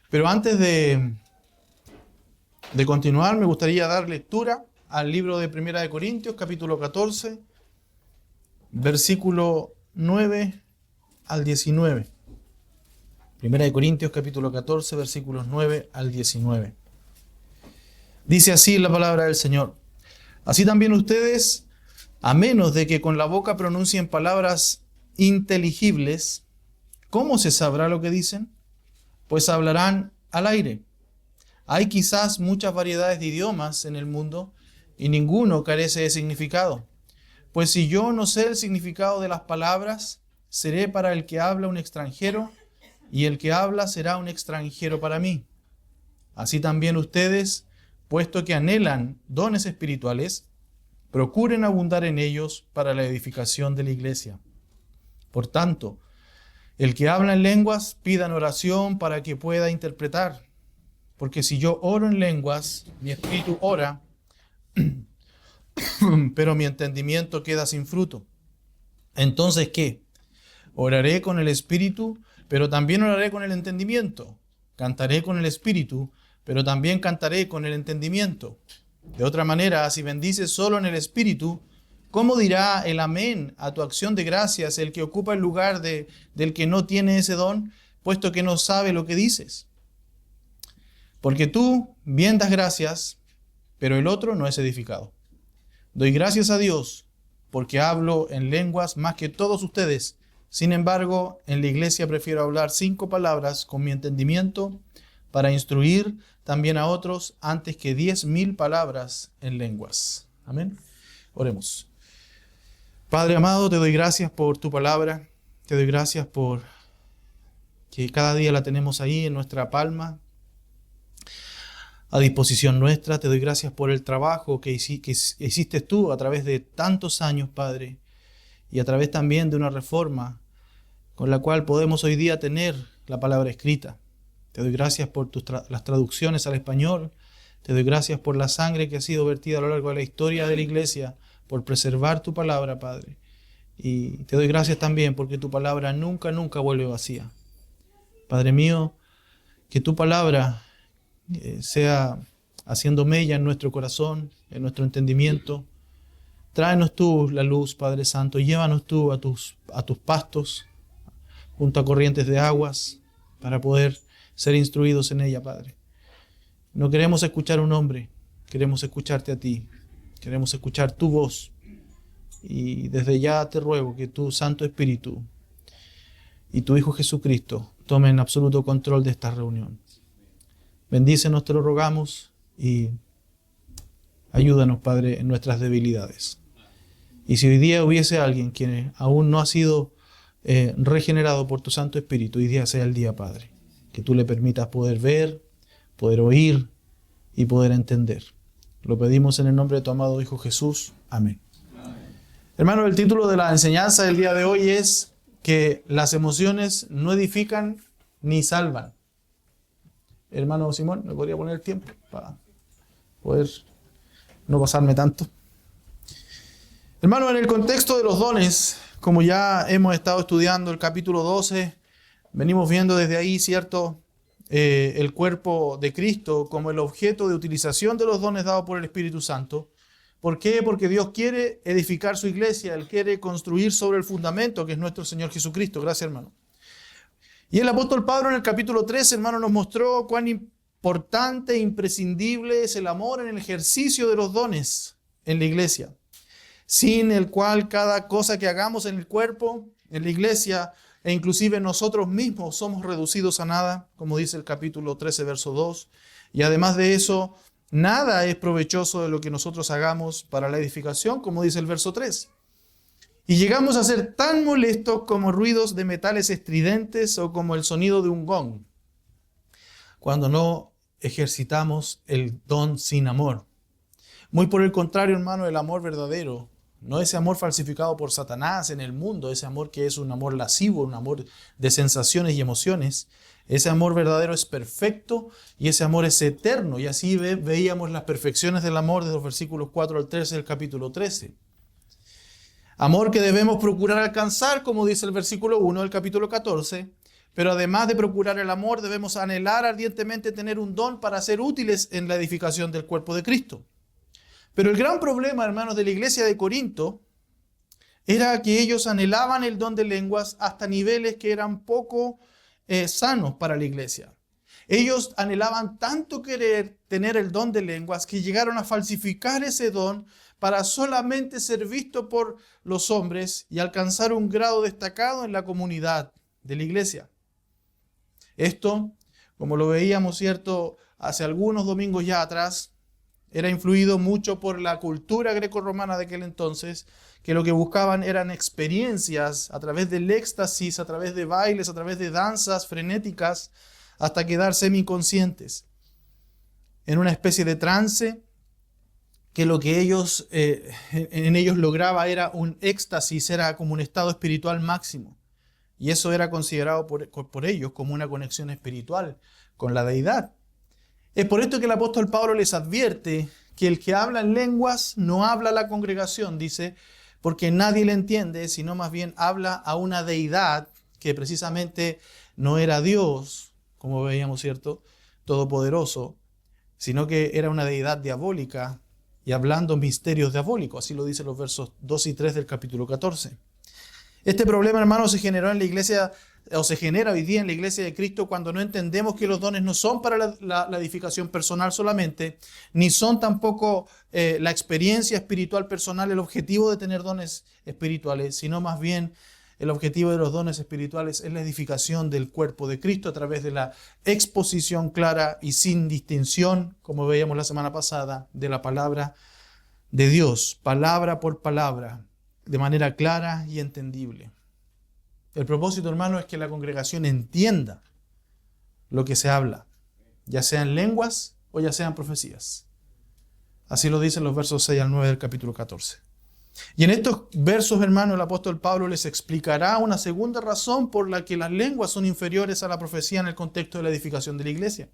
Pero antes de continuar, me gustaría dar lectura al libro de Primera de Corintios, capítulo 14, versículo 9 al 19. Primera de Corintios, capítulo 14, versículos 9 al 19. Dice así la palabra del Señor: Así también ustedes, a menos de que con la boca pronuncien palabras inteligibles, ¿cómo se sabrá lo que dicen? Pues hablarán al aire. Hay quizás muchas variedades de idiomas en el mundo y ninguno carece de significado. Pues si yo no sé el significado de las palabras, seré para el que habla un extranjero, y el que habla será un extranjero para mí. Así también ustedes, puesto que anhelan dones espirituales, procuren abundar en ellos para la edificación de la iglesia. Por tanto, el que habla en lenguas, pida en oración para que pueda interpretar. Porque si yo oro en lenguas, mi espíritu ora, pero mi entendimiento queda sin fruto. Entonces, ¿qué? Oraré con el espíritu, pero también oraré con el entendimiento. Cantaré con el espíritu, pero también cantaré con el entendimiento. De otra manera, si bendices solo en el espíritu, ¿cómo dirá el amén a tu acción de gracias el que ocupa el lugar del que no tiene ese don, puesto que no sabe lo que dices? Porque tú bien das gracias, pero el otro no es edificado. Doy gracias a Dios, porque hablo en lenguas más que todos ustedes. Sin embargo, en la iglesia prefiero hablar 5 palabras con mi entendimiento para instruir también a otros antes que 10,000 palabras en lenguas. Amén. Oremos. Padre amado, te doy gracias por tu palabra. Te doy gracias por que cada día la tenemos ahí en nuestra palma, a disposición nuestra. Te doy gracias por el trabajo que hiciste tú a través de tantos años, Padre, y a través también de una reforma con la cual podemos hoy día tener la palabra escrita. Te doy gracias por las traducciones al español. Te doy gracias por la sangre que ha sido vertida a lo largo de la historia de la iglesia, por preservar tu palabra, Padre. Y te doy gracias también porque tu palabra nunca vuelve vacía. Padre mío, que tu palabra sea haciendo mella en nuestro corazón, en nuestro entendimiento. Tráenos tú la luz, Padre Santo. Llévanos tú a tus pastos, junto a corrientes de aguas, para poder ser instruidos en ella, Padre. No queremos escuchar a un hombre, queremos escucharte a ti. Queremos escuchar tu voz. Y desde ya te ruego que tu Santo Espíritu y tu Hijo Jesucristo tomen absoluto control de esta reunión. Bendícenos, te lo rogamos, y ayúdanos, Padre, en nuestras debilidades. Y si hoy día hubiese alguien que aún no ha sido regenerado por tu Santo Espíritu, hoy día sea el día, Padre, que tú le permitas poder ver, poder oír y poder entender. Lo pedimos en el nombre de tu amado Hijo Jesús. Amén. Hermano, el título de la enseñanza del día de hoy es que las emociones no edifican ni salvan. Hermano Simón, ¿me podría poner el tiempo para poder no pasarme tanto? Hermano, en el contexto de los dones, como ya hemos estado estudiando el capítulo 12, venimos viendo desde ahí, ¿cierto?, el cuerpo de Cristo como el objeto de utilización de los dones dados por el Espíritu Santo. ¿Por qué? Porque Dios quiere edificar su iglesia, Él quiere construir sobre el fundamento que es nuestro Señor Jesucristo. Gracias, hermano. Y el apóstol Pablo en el capítulo 13, hermano, nos mostró cuán importante e imprescindible es el amor en el ejercicio de los dones en la iglesia, sin el cual cada cosa que hagamos en el cuerpo, en la iglesia, e inclusive nosotros mismos somos reducidos a nada, como dice el capítulo 13, verso 2. Y además de eso, nada es provechoso de lo que nosotros hagamos para la edificación, como dice el verso 3. Y llegamos a ser tan molestos como ruidos de metales estridentes o como el sonido de un gong, cuando no ejercitamos el don sin amor. Muy por el contrario, hermano, el amor verdadero, no ese amor falsificado por Satanás en el mundo, ese amor que es un amor lascivo, un amor de sensaciones y emociones. Ese amor verdadero es perfecto y ese amor es eterno. Y así veíamos las perfecciones del amor desde los versículos 4 al 13 del capítulo 13. Amor que debemos procurar alcanzar, como dice el versículo 1 del capítulo 14, Pero además de procurar el amor, debemos anhelar ardientemente tener un don para ser útiles en la edificación del cuerpo de Cristo. Pero el gran problema, hermanos, de la iglesia de Corinto era que ellos anhelaban el don de lenguas hasta niveles que eran poco sanos para la iglesia. Ellos anhelaban tanto querer tener el don de lenguas que llegaron a falsificar ese don para solamente ser visto por los hombres y alcanzar un grado destacado en la comunidad de la iglesia. Esto, como lo veíamos, ¿cierto?, hace algunos domingos ya atrás, era influido mucho por la cultura grecorromana de aquel entonces, que lo que buscaban eran experiencias a través del éxtasis, a través de bailes, a través de danzas frenéticas, hasta quedar semiconscientes, en una especie de trance, que lo que en ellos lograba era un éxtasis, era como un estado espiritual máximo. Y eso era considerado por ellos como una conexión espiritual con la deidad. Es por esto que el apóstol Pablo les advierte que el que habla en lenguas no habla a la congregación, dice, porque nadie le entiende, sino más bien habla a una deidad que precisamente no era Dios, como veíamos, ¿cierto?, todopoderoso, sino que era una deidad diabólica y hablando misterios diabólicos. Así lo dicen los versos 2 y 3 del capítulo 14. Este problema, hermanos, se generó en la iglesia, o se genera hoy día en la iglesia de Cristo cuando no entendemos que los dones no son para la edificación personal solamente, ni son tampoco la experiencia espiritual personal el objetivo de tener dones espirituales, sino más bien el objetivo de los dones espirituales es la edificación del cuerpo de Cristo a través de la exposición clara y sin distinción, como veíamos la semana pasada, de la palabra de Dios, palabra por palabra, de manera clara y entendible. El propósito, hermano, es que la congregación entienda lo que se habla, ya sean lenguas o ya sean profecías. Así lo dicen los versos 6 al 9 del capítulo 14. Y en estos versos, hermano, el apóstol Pablo les explicará una segunda razón por la que las lenguas son inferiores a la profecía en el contexto de la edificación de la iglesia.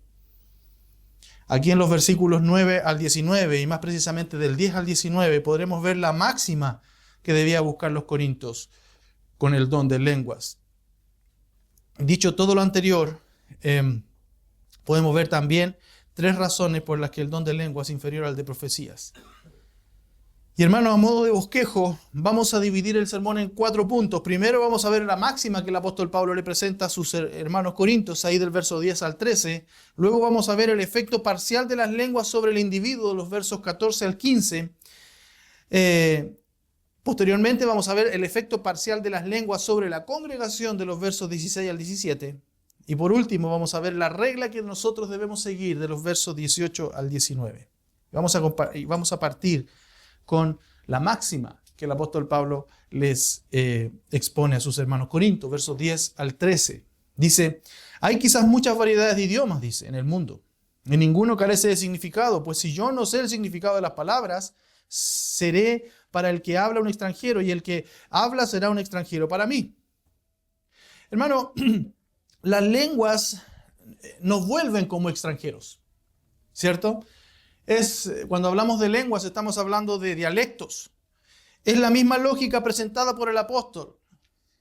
Aquí en los versículos 9 al 19, y más precisamente del 10 al 19, podremos ver la máxima que debía buscar los corintios con el don de lenguas. Dicho todo lo anterior, podemos ver también 3 razones por las que el don de lenguas es inferior al de profecías. Y hermanos, a modo de bosquejo, vamos a dividir el sermón en 4 puntos. Primero vamos a ver la máxima que el apóstol Pablo le presenta a sus hermanos corintios, ahí del verso 10 al 13. Luego vamos a ver el efecto parcial de las lenguas sobre el individuo, los versos 14 al 15. Posteriormente vamos a ver el efecto parcial de las lenguas sobre la congregación, de los versos 16 al 17. Y por último vamos a ver la regla que nosotros debemos seguir, de los versos 18 al 19. Vamos a partir con la máxima que el apóstol Pablo les expone a sus hermanos corintios, versos 10 al 13. Dice, hay quizás muchas variedades de idiomas, dice, en el mundo, y ninguno carece de significado, pues si yo no sé el significado de las palabras, seré para el que habla un extranjero, y el que habla será un extranjero para mí. Hermano, las lenguas nos vuelven como extranjeros, ¿cierto? Cuando hablamos de lenguas estamos hablando de dialectos. Es la misma lógica presentada por el apóstol.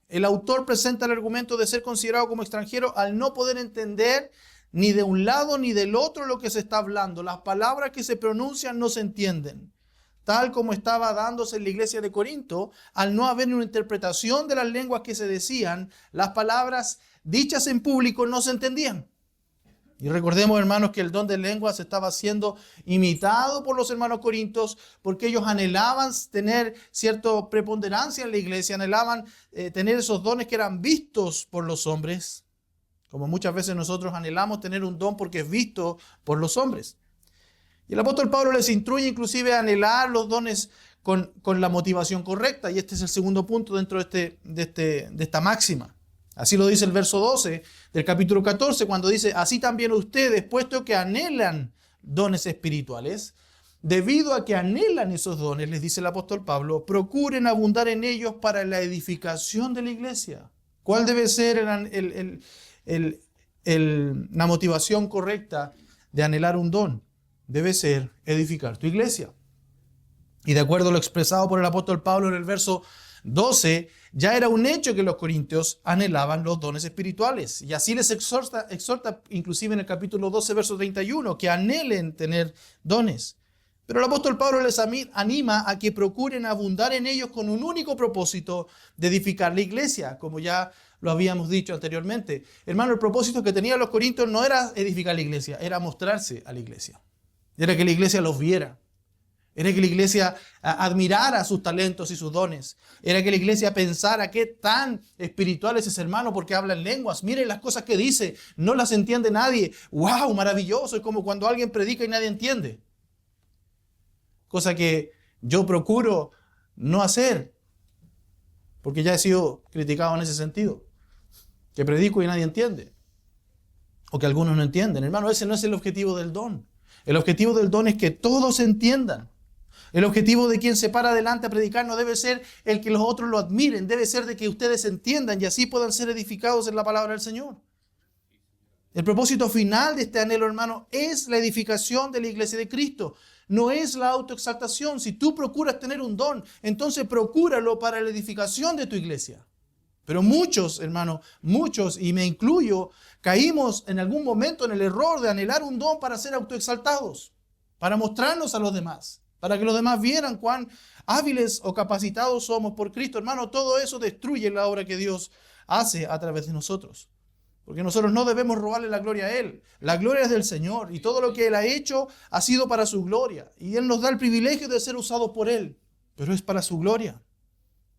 El autor presenta el argumento de ser considerado como extranjero al no poder entender ni de un lado ni del otro lo que se está hablando. Las palabras que se pronuncian no se entienden. Tal como estaba dándose en la iglesia de Corinto, al no haber una interpretación de las lenguas que se decían, las palabras dichas en público no se entendían. Y recordemos, hermanos, que el don de lenguas estaba siendo imitado por los hermanos corintios porque ellos anhelaban tener cierta preponderancia en la iglesia, anhelaban tener esos dones que eran vistos por los hombres, como muchas veces nosotros anhelamos tener un don porque es visto por los hombres. Y el apóstol Pablo les instruye inclusive a anhelar los dones con la motivación correcta, y este es el segundo punto dentro de esta máxima. Así lo dice el verso 12 del capítulo 14, cuando dice, así también ustedes, puesto que anhelan dones espirituales, debido a que anhelan esos dones, les dice el apóstol Pablo, procuren abundar en ellos para la edificación de la iglesia. ¿Cuál debe ser la motivación correcta de anhelar un don? Debe ser edificar tu iglesia. Y de acuerdo a lo expresado por el apóstol Pablo en el verso 12, ya era un hecho que los corintios anhelaban los dones espirituales. Y así les exhorta inclusive en el capítulo 12, verso 31, que anhelen tener dones. Pero el apóstol Pablo les anima a que procuren abundar en ellos con un único propósito de edificar la iglesia, como ya lo habíamos dicho anteriormente. Hermano, el propósito que tenían los corintios no era edificar la iglesia, era mostrarse a la iglesia. Era que la iglesia los viera. Era que la iglesia admirara sus talentos y sus dones. Era que la iglesia pensara qué tan espiritual es ese hermano porque habla en lenguas. Miren las cosas que dice, no las entiende nadie. ¡Wow! Maravilloso. Es como cuando alguien predica y nadie entiende. Cosa que yo procuro no hacer, porque ya he sido criticado en ese sentido. Que predico y nadie entiende. O que algunos no entienden. Hermano, ese no es el objetivo del don. El objetivo del don es que todos entiendan. El objetivo de quien se para adelante a predicar no debe ser el que los otros lo admiren. Debe ser de que ustedes entiendan y así puedan ser edificados en la palabra del Señor. El propósito final de este anhelo, hermano, es la edificación de la iglesia de Cristo. No es la autoexaltación. Si tú procuras tener un don, entonces procúralo para la edificación de tu iglesia. Pero muchos, hermano, muchos, y me incluyo, caímos en algún momento en el error de anhelar un don para ser autoexaltados, para mostrarnos a los demás, para que los demás vieran cuán hábiles o capacitados somos por Cristo. Hermano, todo eso destruye la obra que Dios hace a través de nosotros. Porque nosotros no debemos robarle la gloria a Él. La gloria es del Señor y todo lo que Él ha hecho ha sido para su gloria. Y Él nos da el privilegio de ser usados por Él, pero es para su gloria.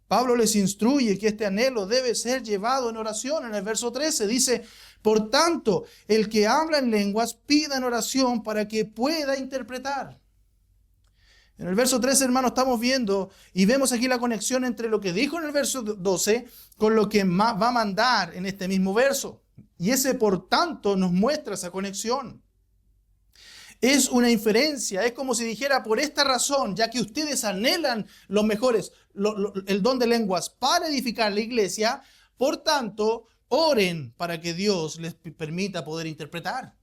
Pablo les instruye que este anhelo debe ser llevado en oración. En el verso 13 dice, por tanto, el que habla en lenguas pida en oración para que pueda interpretar. En el verso 13, hermano, estamos viendo y vemos aquí la conexión entre lo que dijo en el verso 12 con lo que va a mandar en este mismo verso. Y ese, por tanto, nos muestra esa conexión. Es una inferencia, es como si dijera, por esta razón, ya que ustedes anhelan los mejores, el don de lenguas para edificar la iglesia, por tanto, oren para que Dios les permita poder interpretar.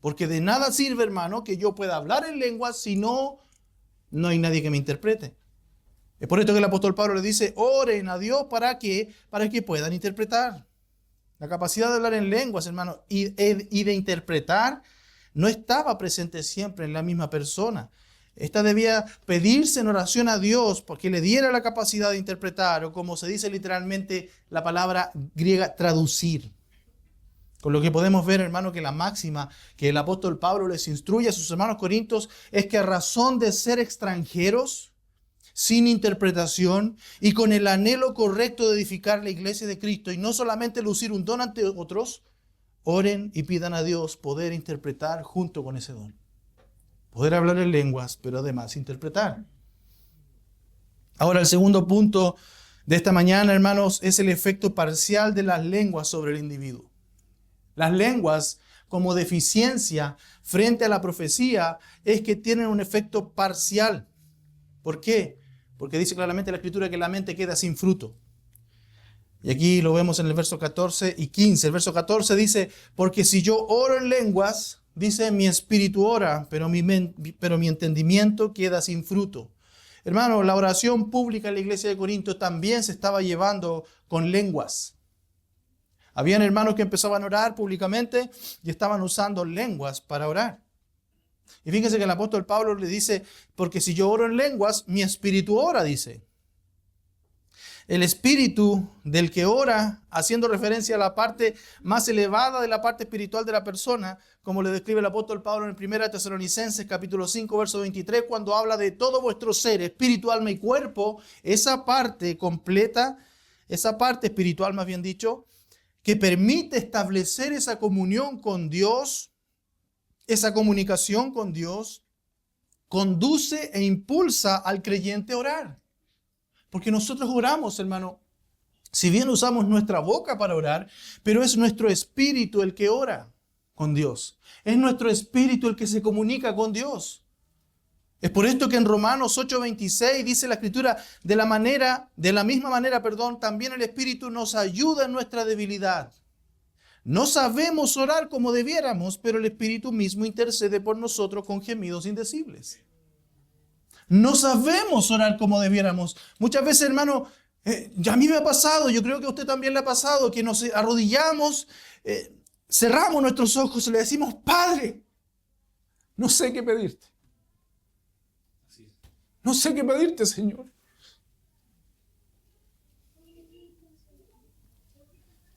Porque de nada sirve, hermano, que yo pueda hablar en lenguas si no hay nadie que me interprete. Es por esto que el apóstol Pablo le dice, oren a Dios para que puedan interpretar. La capacidad de hablar en lenguas, hermano, y de interpretar no estaba presente siempre en la misma persona. Esta debía pedirse en oración a Dios porque le diera la capacidad de interpretar, o como se dice literalmente la palabra griega, traducir. Con lo que podemos ver, hermano, que la máxima que el apóstol Pablo les instruye a sus hermanos corintios es que a razón de ser extranjeros, sin interpretación y con el anhelo correcto de edificar la iglesia de Cristo y no solamente lucir un don ante otros, oren y pidan a Dios poder interpretar junto con ese don. Poder hablar en lenguas, pero además interpretar. Ahora, el segundo punto de esta mañana, hermanos, es el efecto parcial de las lenguas sobre el individuo. Las lenguas, como deficiencia frente a la profecía, es que tienen un efecto parcial. ¿Por qué? Porque dice claramente la Escritura que la mente queda sin fruto. Y aquí lo vemos en el verso 14 y 15. El verso 14 dice, porque si yo oro en lenguas, dice, mi espíritu ora, pero mi entendimiento queda sin fruto. Hermano, la oración pública en la iglesia de Corinto también se estaba llevando con lenguas. Habían hermanos que empezaban a orar públicamente y estaban usando lenguas para orar. Y fíjense que el apóstol Pablo le dice, porque si yo oro en lenguas, mi espíritu ora, dice. El espíritu del que ora, haciendo referencia a la parte más elevada de la parte espiritual de la persona, como le describe el apóstol Pablo en 1 Tesalonicenses capítulo 5, verso 23, cuando habla de todo vuestro ser, espíritu, alma y cuerpo, esa parte completa, esa parte espiritual más bien dicho, que permite establecer esa comunión con Dios, esa comunicación con Dios, conduce e impulsa al creyente a orar. Porque nosotros oramos, hermano, si bien usamos nuestra boca para orar, pero es nuestro espíritu el que ora con Dios. Es nuestro espíritu el que se comunica con Dios. Es por esto que en Romanos 8:26 dice la Escritura, de la misma manera, también el Espíritu nos ayuda en nuestra debilidad. No sabemos orar como debiéramos, pero el Espíritu mismo intercede por nosotros con gemidos indecibles. No sabemos orar como debiéramos. Muchas veces, hermano, Ya a mí me ha pasado, yo creo que a usted también le ha pasado, que nos arrodillamos, cerramos nuestros ojos y le decimos, Padre, no sé qué pedirte. No sé qué pedirte, Señor.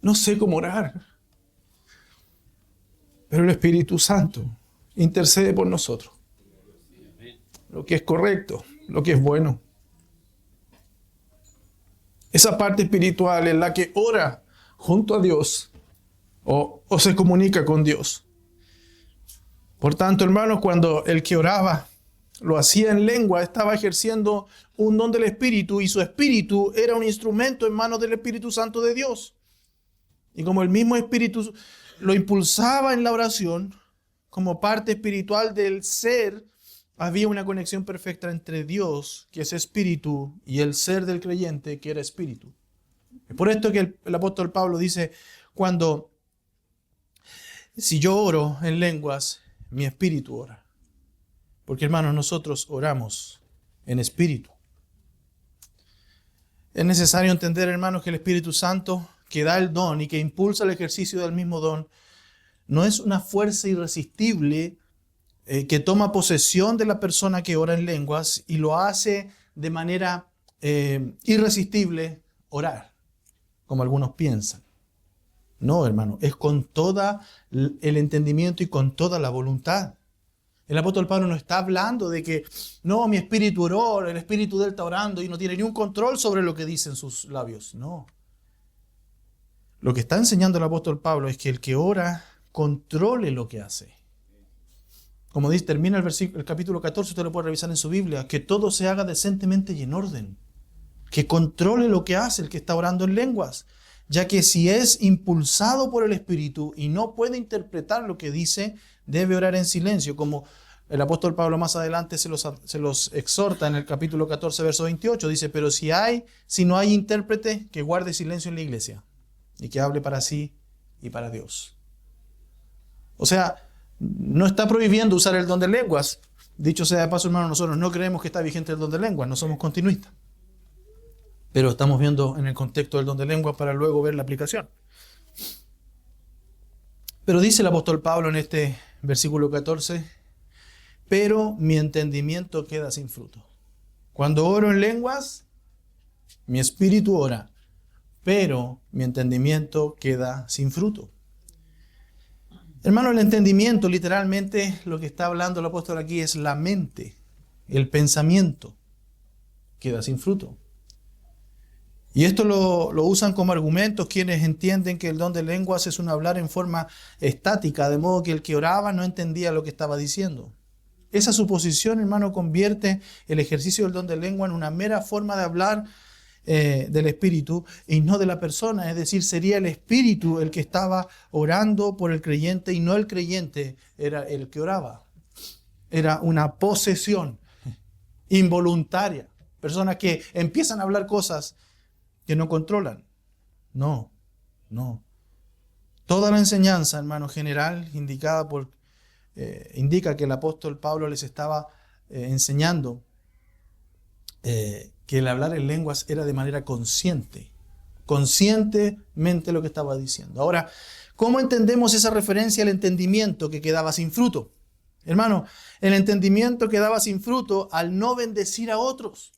No sé cómo orar. Pero el Espíritu Santo intercede por nosotros. Lo que es correcto, lo que es bueno. Esa parte espiritual es la que ora junto a Dios o se comunica con Dios. Por tanto, hermanos, cuando el que oraba lo hacía en lengua, estaba ejerciendo un don del Espíritu y su Espíritu era un instrumento en manos del Espíritu Santo de Dios. Y como el mismo Espíritu lo impulsaba en la oración, como parte espiritual del ser, había una conexión perfecta entre Dios, que es espíritu, y el ser del creyente, que era espíritu. Es por esto que el apóstol Pablo dice, si yo oro en lenguas, mi espíritu ora. Porque, hermanos, nosotros oramos en espíritu. Es necesario entender, hermanos, que el Espíritu Santo, que da el don y que impulsa el ejercicio del mismo don, no es una fuerza irresistible que toma posesión de la persona que ora en lenguas y lo hace de manera irresistible orar, como algunos piensan. No, hermano, es con todo el entendimiento y con toda la voluntad. El apóstol Pablo no está hablando de que, no, mi espíritu oró, el espíritu de él está orando y no tiene ni un control sobre lo que dicen sus labios. No. Lo que está enseñando el apóstol Pablo es que el que ora controle lo que hace. Como dice, termina el capítulo 14, usted lo puede revisar en su Biblia, que todo se haga decentemente y en orden. Que controle lo que hace el que está orando en lenguas. Ya que si es impulsado por el Espíritu y no puede interpretar lo que dice, debe orar en silencio, como el apóstol Pablo más adelante se los exhorta en el capítulo 14, verso 28. Dice, pero si no hay intérprete, que guarde silencio en la iglesia y que hable para sí y para Dios. O sea, no está prohibiendo usar el don de lenguas. Dicho sea de paso, hermano, nosotros no creemos que está vigente el don de lenguas, no somos continuistas. Pero estamos viendo en el contexto del don de lenguas para luego ver la aplicación. Pero dice el apóstol Pablo en este versículo 14, pero mi entendimiento queda sin fruto. Cuando oro en lenguas, mi espíritu ora, pero mi entendimiento queda sin fruto. Hermano, el entendimiento, literalmente, lo que está hablando el apóstol aquí es la mente, el pensamiento, queda sin fruto. Y esto lo usan como argumentos quienes entienden que el don de lenguas es un hablar en forma estática, de modo que el que oraba no entendía lo que estaba diciendo. Esa suposición, hermano, convierte el ejercicio del don de lengua en una mera forma de hablar del Espíritu y no de la persona. Es decir, sería el Espíritu el que estaba orando por el creyente y no el creyente era el que oraba. Era una posesión involuntaria. Personas que empiezan a hablar cosas que no controlan. No. Toda la enseñanza, hermano, general, indica que el apóstol Pablo les estaba enseñando que el hablar en lenguas era de manera conscientemente lo que estaba diciendo. Ahora, ¿cómo entendemos esa referencia al entendimiento que quedaba sin fruto? Hermano, el entendimiento quedaba sin fruto al no bendecir a otros,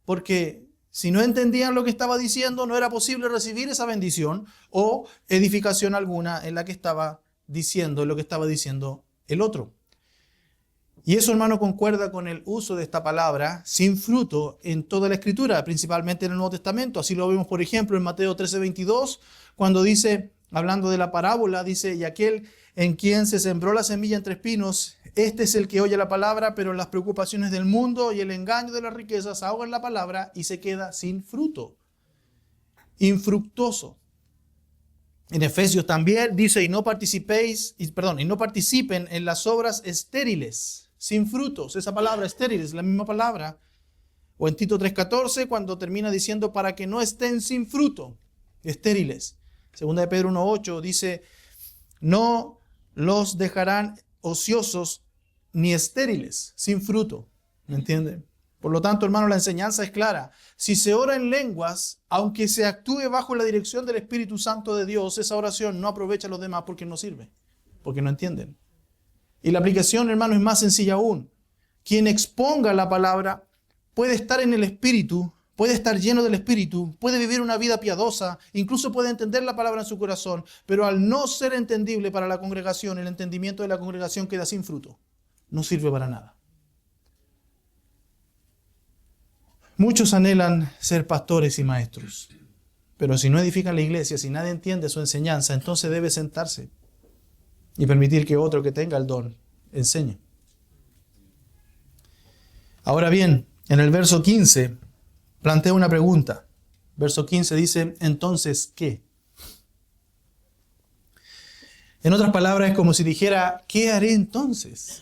porque si no entendían lo que estaba diciendo, no era posible recibir esa bendición o edificación alguna en la que estaba diciendo lo que estaba diciendo el otro. Y eso, hermano, concuerda con el uso de esta palabra sin fruto en toda la Escritura, principalmente en el Nuevo Testamento. Así lo vemos, por ejemplo, en Mateo 13:22, cuando dice, hablando de la parábola, dice, y aquel en quien se sembró la semilla entre espinos, este es el que oye la palabra, pero las preocupaciones del mundo y el engaño de las riquezas ahogan la palabra y se queda sin fruto, infructuoso. En Efesios también dice, y no participen en las obras estériles, sin frutos. Esa palabra estéril es la misma palabra. O en Tito 3:14, cuando termina diciendo, para que no estén sin fruto, estériles. Segunda de Pedro 1:8 dice, no los dejarán ociosos ni estériles, sin fruto. ¿Me entienden? Por lo tanto, hermano, la enseñanza es clara. Si se ora en lenguas, aunque se actúe bajo la dirección del Espíritu Santo de Dios, esa oración no aprovecha a los demás porque no sirve, porque no entienden. Y la aplicación, hermano, es más sencilla aún. Quien exponga la palabra puede estar en el Espíritu, puede estar lleno del Espíritu, puede vivir una vida piadosa, incluso puede entender la palabra en su corazón, pero al no ser entendible para la congregación, el entendimiento de la congregación queda sin fruto. No sirve para nada. Muchos anhelan ser pastores y maestros, pero si no edifican la iglesia, si nadie entiende su enseñanza, entonces debe sentarse y permitir que otro que tenga el don enseñe. Ahora bien, en el verso 15 plantea una pregunta. Verso 15 dice, entonces, ¿qué? En otras palabras, es como si dijera, ¿qué haré entonces?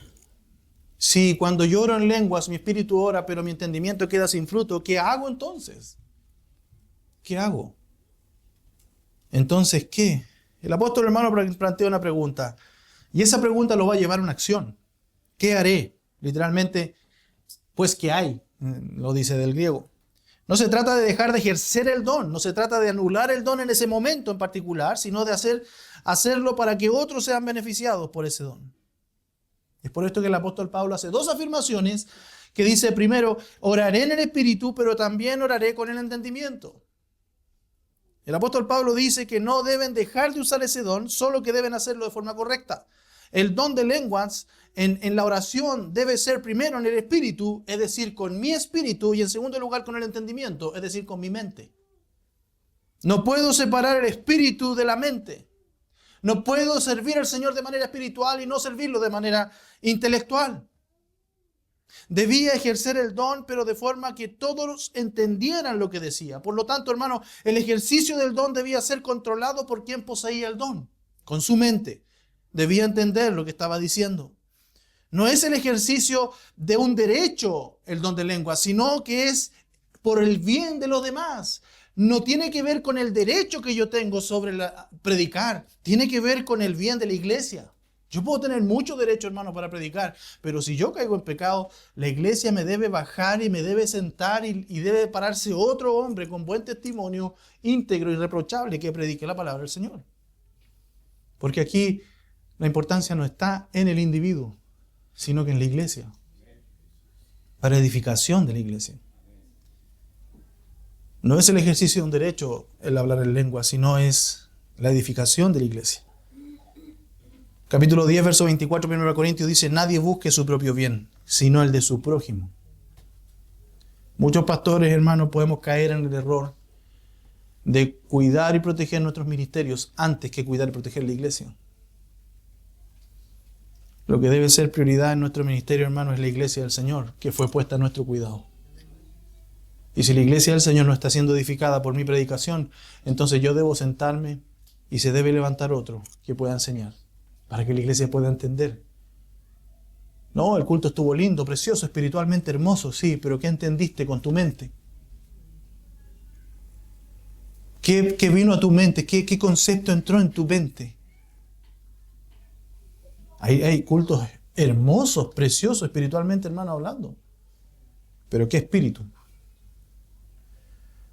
Si cuando yo oro en lenguas, mi espíritu ora, pero mi entendimiento queda sin fruto, ¿qué hago entonces? ¿Qué hago? Entonces, ¿qué? El apóstol hermano plantea una pregunta, y esa pregunta lo va a llevar a una acción. ¿Qué haré? Literalmente, pues, ¿qué hay? Lo dice del griego. No se trata de dejar de ejercer el don, no se trata de anular el don en ese momento en particular, sino de hacerlo para que otros sean beneficiados por ese don. Es por esto que el apóstol Pablo hace dos afirmaciones que dice, primero, oraré en el Espíritu, pero también oraré con el entendimiento. El apóstol Pablo dice que no deben dejar de usar ese don, solo que deben hacerlo de forma correcta. El don de lenguas en la oración debe ser primero en el Espíritu, es decir, con mi espíritu, y en segundo lugar con el entendimiento, es decir, con mi mente. No puedo separar el espíritu de la mente. No puedo servir al Señor de manera espiritual y no servirlo de manera intelectual. Debía ejercer el don, pero de forma que todos entendieran lo que decía. Por lo tanto, hermano, el ejercicio del don debía ser controlado por quien poseía el don, con su mente. Debía entender lo que estaba diciendo. No es el ejercicio de un derecho el don de lengua, sino que es por el bien de los demás. No tiene que ver con el derecho que yo tengo sobre predicar. Tiene que ver con el bien de la iglesia. Yo puedo tener mucho derecho, hermano, para predicar, pero si yo caigo en pecado, la iglesia me debe bajar y me debe sentar y debe pararse otro hombre con buen testimonio, íntegro y irreprochable, que predique la palabra del Señor. Porque aquí la importancia no está en el individuo, sino que en la iglesia, para edificación de la iglesia. No es el ejercicio de un derecho el hablar en lengua, sino es la edificación de la iglesia. Capítulo 10, verso 24, 1 Corintios dice, nadie busque su propio bien, sino el de su prójimo. Muchos pastores, hermanos, podemos caer en el error de cuidar y proteger nuestros ministerios antes que cuidar y proteger la iglesia. Lo que debe ser prioridad en nuestro ministerio, hermano, es la iglesia del Señor, que fue puesta a nuestro cuidado. Y si la iglesia del Señor no está siendo edificada por mi predicación, entonces yo debo sentarme y se debe levantar otro que pueda enseñar, para que la iglesia pueda entender. No, el culto estuvo lindo, precioso, espiritualmente hermoso, sí, pero ¿qué entendiste con tu mente? ¿Qué vino a tu mente? ¿Qué concepto entró en tu mente? Hay cultos hermosos, preciosos, espiritualmente, hermano, hablando. ¿Pero qué espíritu?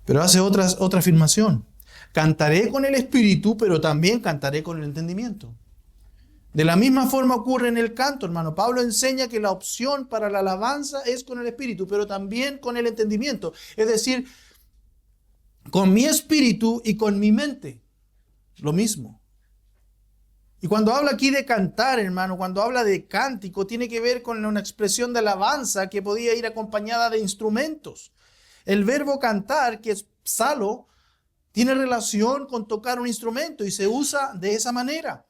Pero hace otra afirmación. Cantaré con el espíritu, pero también cantaré con el entendimiento. De la misma forma ocurre en el canto, hermano. Pablo enseña que la opción para la alabanza es con el espíritu, pero también con el entendimiento. Es decir, con mi espíritu y con mi mente. Lo mismo. Y cuando habla aquí de cantar, hermano, cuando habla de cántico, tiene que ver con una expresión de alabanza que podía ir acompañada de instrumentos. El verbo cantar, que es psalo, tiene relación con tocar un instrumento y se usa de esa manera.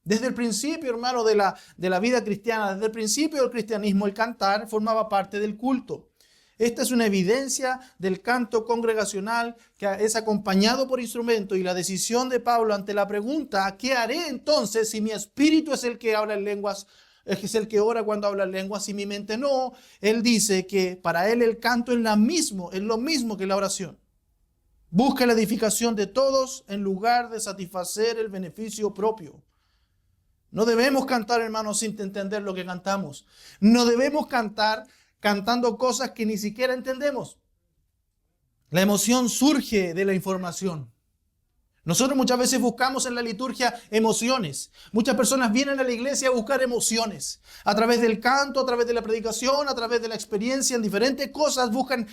Desde el principio, hermano, de la vida cristiana, desde el principio del cristianismo, el cantar formaba parte del culto. Esta es una evidencia del canto congregacional que es acompañado por instrumento, y la decisión de Pablo ante la pregunta, ¿qué haré entonces si mi espíritu es el que habla en lenguas? Es el que ora cuando habla en lenguas y mi mente no. Él dice que para él el canto es lo mismo que la oración. Busca la edificación de todos en lugar de satisfacer el beneficio propio. No debemos cantar, hermanos, sin entender lo que cantamos. No debemos cantar cantando cosas que ni siquiera entendemos. La emoción surge de la información. Nosotros muchas veces buscamos en la liturgia emociones. Muchas personas vienen a la iglesia a buscar emociones. A través del canto, a través de la predicación, a través de la experiencia, en diferentes cosas buscan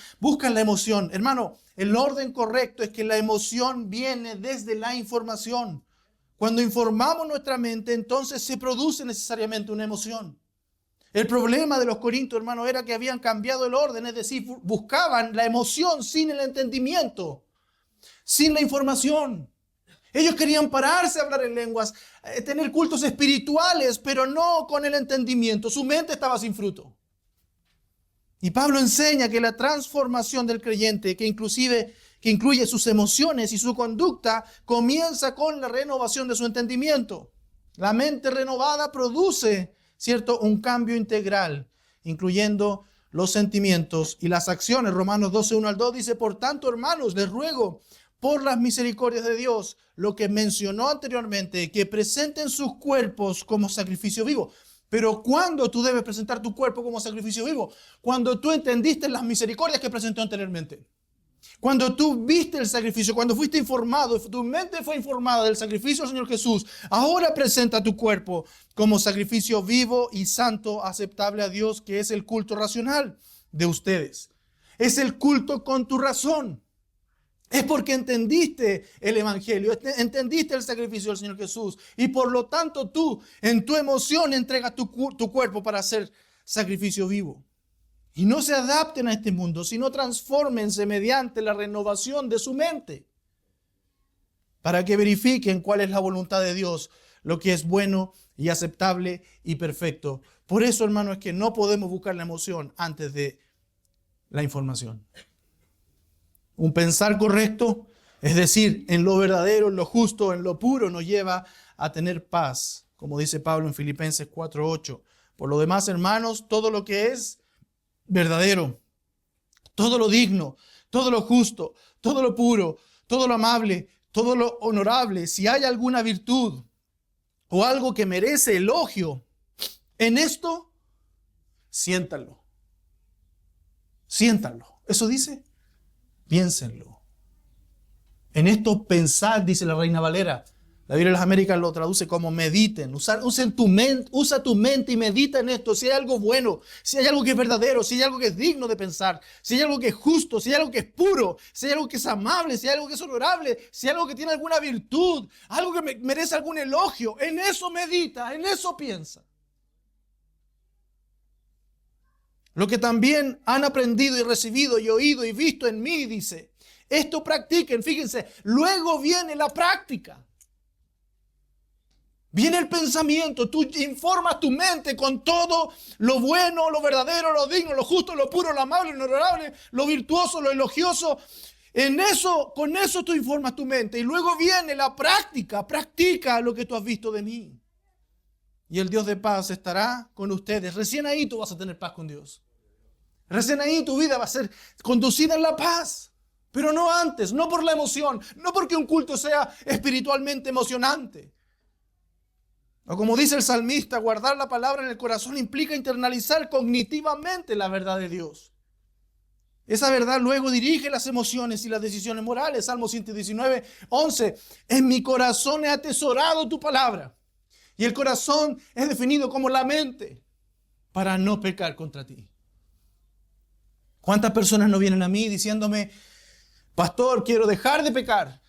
la emoción. Hermano, el orden correcto es que la emoción viene desde la información. Cuando informamos nuestra mente, entonces se produce necesariamente una emoción. El problema de los corintios, hermano, era que habían cambiado el orden, es decir, buscaban la emoción sin el entendimiento, sin la información. Ellos querían pararse a hablar en lenguas, tener cultos espirituales, pero no con el entendimiento. Su mente estaba sin fruto. Y Pablo enseña que la transformación del creyente, que incluye sus emociones y su conducta, comienza con la renovación de su entendimiento. La mente renovada produce, ¿cierto?, un cambio integral, incluyendo los sentimientos y las acciones. Romanos 12, 1 al 2 dice: por tanto, hermanos, les ruego por las misericordias de Dios, lo que mencionó anteriormente, que presenten sus cuerpos como sacrificio vivo. Pero ¿cuándo tú debes presentar tu cuerpo como sacrificio vivo? Cuando tú entendiste las misericordias que presentó anteriormente. Cuando tú viste el sacrificio, cuando fuiste informado, tu mente fue informada del sacrificio del Señor Jesús, ahora presenta tu cuerpo como sacrificio vivo y santo, aceptable a Dios, que es el culto racional de ustedes. Es el culto con tu razón. Es porque entendiste el Evangelio, entendiste el sacrificio del Señor Jesús, y por lo tanto tú en tu emoción entregas tu cuerpo para hacer sacrificio vivo. Y no se adapten a este mundo, sino transfórmense mediante la renovación de su mente, para que verifiquen cuál es la voluntad de Dios, lo que es bueno y aceptable y perfecto. Por eso, hermano, es que no podemos buscar la emoción antes de la información. Un pensar correcto, es decir, en lo verdadero, en lo justo, en lo puro, nos lleva a tener paz, como dice Pablo en Filipenses 4:8. Por lo demás, hermanos, todo lo que es verdadero, todo lo digno, todo lo justo, todo lo puro, todo lo amable, todo lo honorable, si hay alguna virtud o algo que merece elogio, en esto, siéntanlo. Siéntanlo. Eso dice. Piénsenlo. En esto pensad, dice la Reina Valera. La Biblia de las Américas lo traduce como mediten. Usa tu mente y medita en esto. Si hay algo bueno, si hay algo que es verdadero, si hay algo que es digno de pensar, si hay algo que es justo, si hay algo que es puro, si hay algo que es amable, si hay algo que es honorable, si hay algo que tiene alguna virtud, algo que merece algún elogio, en eso medita, en eso piensa. Lo que también han aprendido y recibido y oído y visto en mí, dice, esto practiquen. Fíjense, luego viene la práctica. Viene el pensamiento. Tú informas tu mente con todo lo bueno, lo verdadero, lo digno, lo justo, lo puro, lo amable, lo honorable, lo virtuoso, lo elogioso. Con eso tú informas tu mente. Y luego viene la práctica. Practica lo que tú has visto de mí. Y el Dios de paz estará con ustedes. Recién ahí tú vas a tener paz con Dios. Recién ahí tu vida va a ser conducida en la paz. Pero no antes, no por la emoción, no porque un culto sea espiritualmente emocionante. O como dice el salmista, guardar la palabra en el corazón implica internalizar cognitivamente la verdad de Dios. Esa verdad luego dirige las emociones y las decisiones morales. Salmo 119, 11. En mi corazón he atesorado tu palabra. Y el corazón es definido como la mente para no pecar contra ti. ¿Cuántas personas no vienen a mí diciéndome, pastor, quiero dejar de pecar?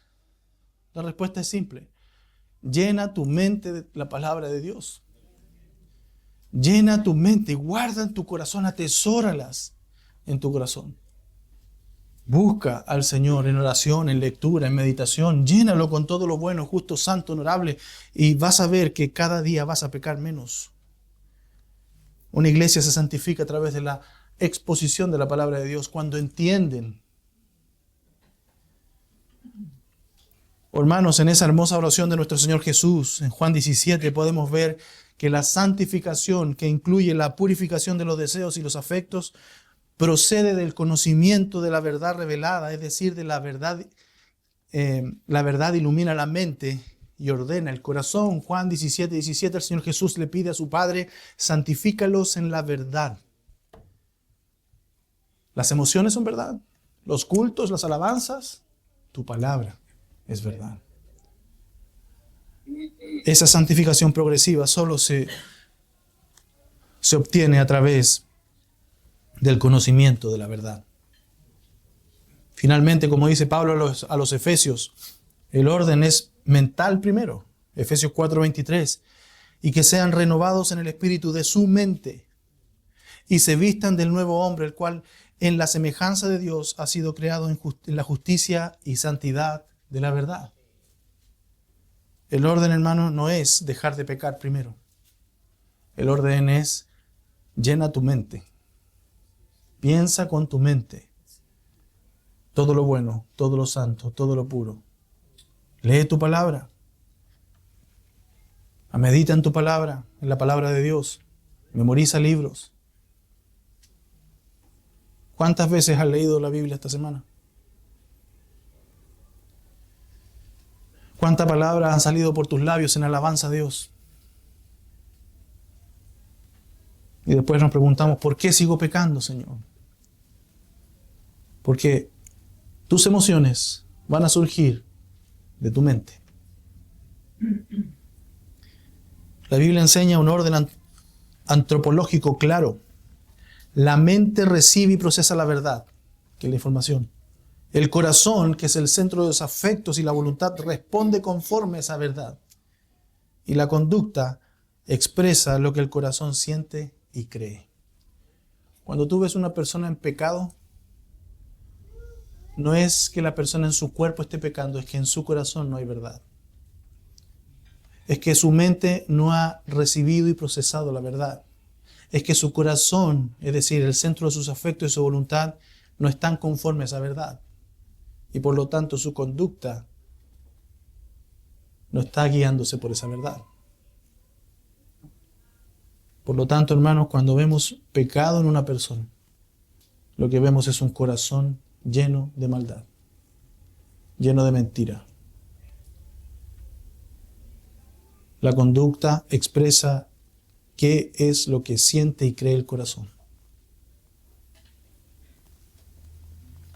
La respuesta es simple. Llena tu mente de la palabra de Dios. Llena tu mente, guarda en tu corazón, atesóralas en tu corazón. Busca al Señor en oración, en lectura, en meditación. Llénalo con todo lo bueno, justo, santo, honorable. Y vas a ver que cada día vas a pecar menos. Una iglesia se santifica a través de la exposición de la palabra de Dios cuando entienden. Hermanos, en esa hermosa oración de nuestro Señor Jesús, en Juan 17, podemos ver que la santificación, que incluye la purificación de los deseos y los afectos, procede del conocimiento de la verdad revelada, es decir, de la verdad. La verdad ilumina la mente y ordena el corazón. Juan 17, 17, el Señor Jesús le pide a su Padre, santifícalos en la verdad. Las emociones son verdad. Los cultos, las alabanzas, tu palabra es verdad. Esa santificación progresiva solo se obtiene a través del conocimiento de la verdad. Finalmente, como dice Pablo a los Efesios, el orden es mental primero. Efesios 4:23. Y que sean renovados en el espíritu de su mente y se vistan del nuevo hombre, el cual en la semejanza de Dios ha sido creado en la justicia y santidad de la verdad. El orden, hermano, no es dejar de pecar primero. El orden es llena tu mente. Piensa con tu mente todo lo bueno, todo lo santo, todo lo puro. Lee tu palabra. Medita en tu palabra, en la palabra de Dios. Memoriza libros. ¿Cuántas veces has leído la Biblia esta semana? ¿Cuántas palabras han salido por tus labios en alabanza a Dios? Y después nos preguntamos, ¿por qué sigo pecando, Señor? Porque tus emociones van a surgir de tu mente. La Biblia enseña un orden antropológico claro. La mente recibe y procesa la verdad, que es la información. El corazón, que es el centro de los afectos y la voluntad, responde conforme a esa verdad. Y la conducta expresa lo que el corazón siente y cree. Cuando tú ves una persona en pecado, no es que la persona en su cuerpo esté pecando, es que en su corazón no hay verdad. Es que su mente no ha recibido y procesado la verdad. Es que su corazón, es decir, el centro de sus afectos y su voluntad, no están conformes a esa verdad. Y por lo tanto su conducta no está guiándose por esa verdad. Por lo tanto, hermanos, cuando vemos pecado en una persona, lo que vemos es un corazón lleno de maldad, lleno de mentira. La conducta expresa qué es lo que siente y cree el corazón.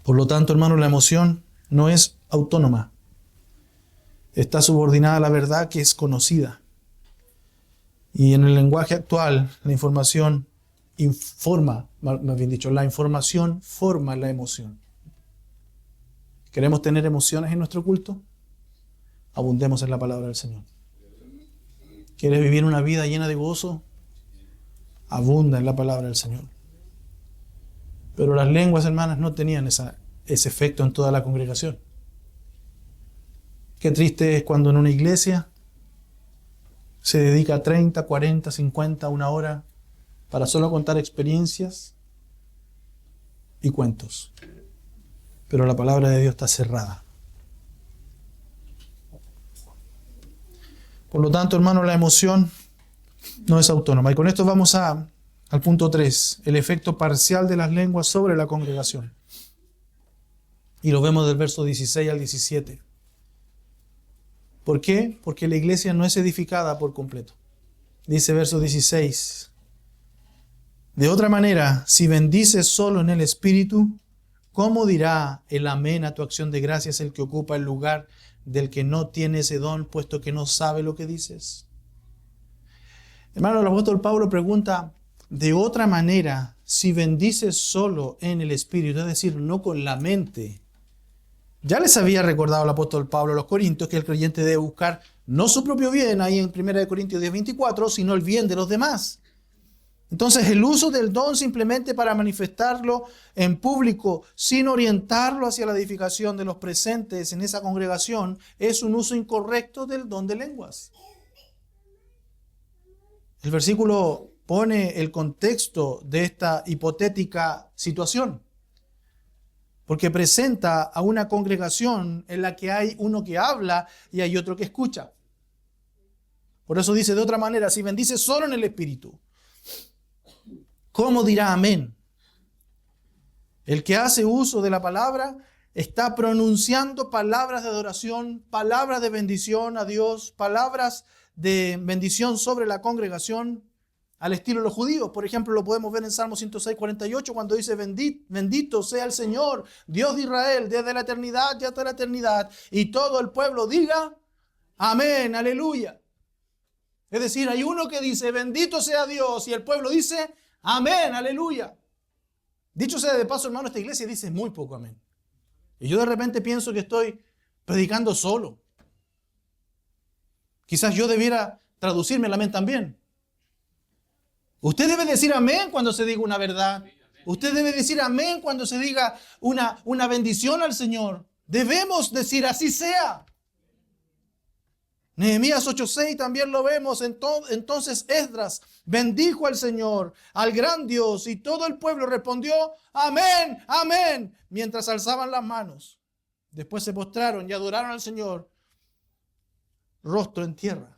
Por lo tanto, hermano, la emoción no es autónoma. Está subordinada a la verdad que es conocida. Y en el lenguaje actual, la información informa, más bien dicho, la información forma la emoción. ¿Queremos tener emociones en nuestro culto? Abundemos en la palabra del Señor. ¿Quieres vivir una vida llena de gozo? Abunda en la palabra del Señor. Pero las lenguas, hermanas, no tenían ese efecto en toda la congregación. Qué triste es cuando en una iglesia se dedica 30, 40, 50, una hora para solo contar experiencias y cuentos. Pero la palabra de Dios está cerrada. Por lo tanto, hermano, la emoción no es autónoma. Y con esto vamos al punto 3, el efecto parcial de las lenguas sobre la congregación. Y lo vemos del verso 16 al 17. ¿Por qué? Porque la iglesia no es edificada por completo. Dice verso 16. De otra manera, si bendices solo en el Espíritu, ¿cómo dirá el amén a tu acción de gracias el que ocupa el lugar del que no tiene ese don, puesto que no sabe lo que dices? Hermano, el apóstol Pablo pregunta, de otra manera, si bendices solo en el Espíritu, es decir, no con la mente. Ya les había recordado el apóstol Pablo a los Corintios que el creyente debe buscar no su propio bien, ahí en 1 Corintios 10:24, sino el bien de los demás. Entonces, el uso del don simplemente para manifestarlo en público, sin orientarlo hacia la edificación de los presentes en esa congregación, es un uso incorrecto del don de lenguas. El versículo pone el contexto de esta hipotética situación, porque presenta a una congregación en la que hay uno que habla y hay otro que escucha. Por eso dice de otra manera, si bendice solo en el Espíritu, ¿cómo dirá amén? El que hace uso de la palabra está pronunciando palabras de adoración, palabras de bendición a Dios, palabras de bendición sobre la congregación, al estilo de los judíos. Por ejemplo, lo podemos ver en Salmo 106, 48, cuando dice: bendito sea el Señor, Dios de Israel, desde la eternidad y hasta la eternidad. Y todo el pueblo diga: amén, aleluya. Es decir, hay uno que dice: bendito sea Dios, y el pueblo dice: amén, aleluya. Dicho sea de paso, hermano, esta iglesia dice muy poco amén. Y yo de repente pienso que estoy predicando solo. Quizás yo debiera traducirme el amén también. Usted debe decir amén cuando se diga una verdad. Usted debe decir amén cuando se diga una bendición al Señor. Debemos decir: así sea. Nehemías 8:6 también lo vemos. Entonces Esdras bendijo al Señor, al gran Dios, y todo el pueblo respondió: amén, amén, mientras alzaban las manos. Después se postraron y adoraron al Señor, rostro en tierra.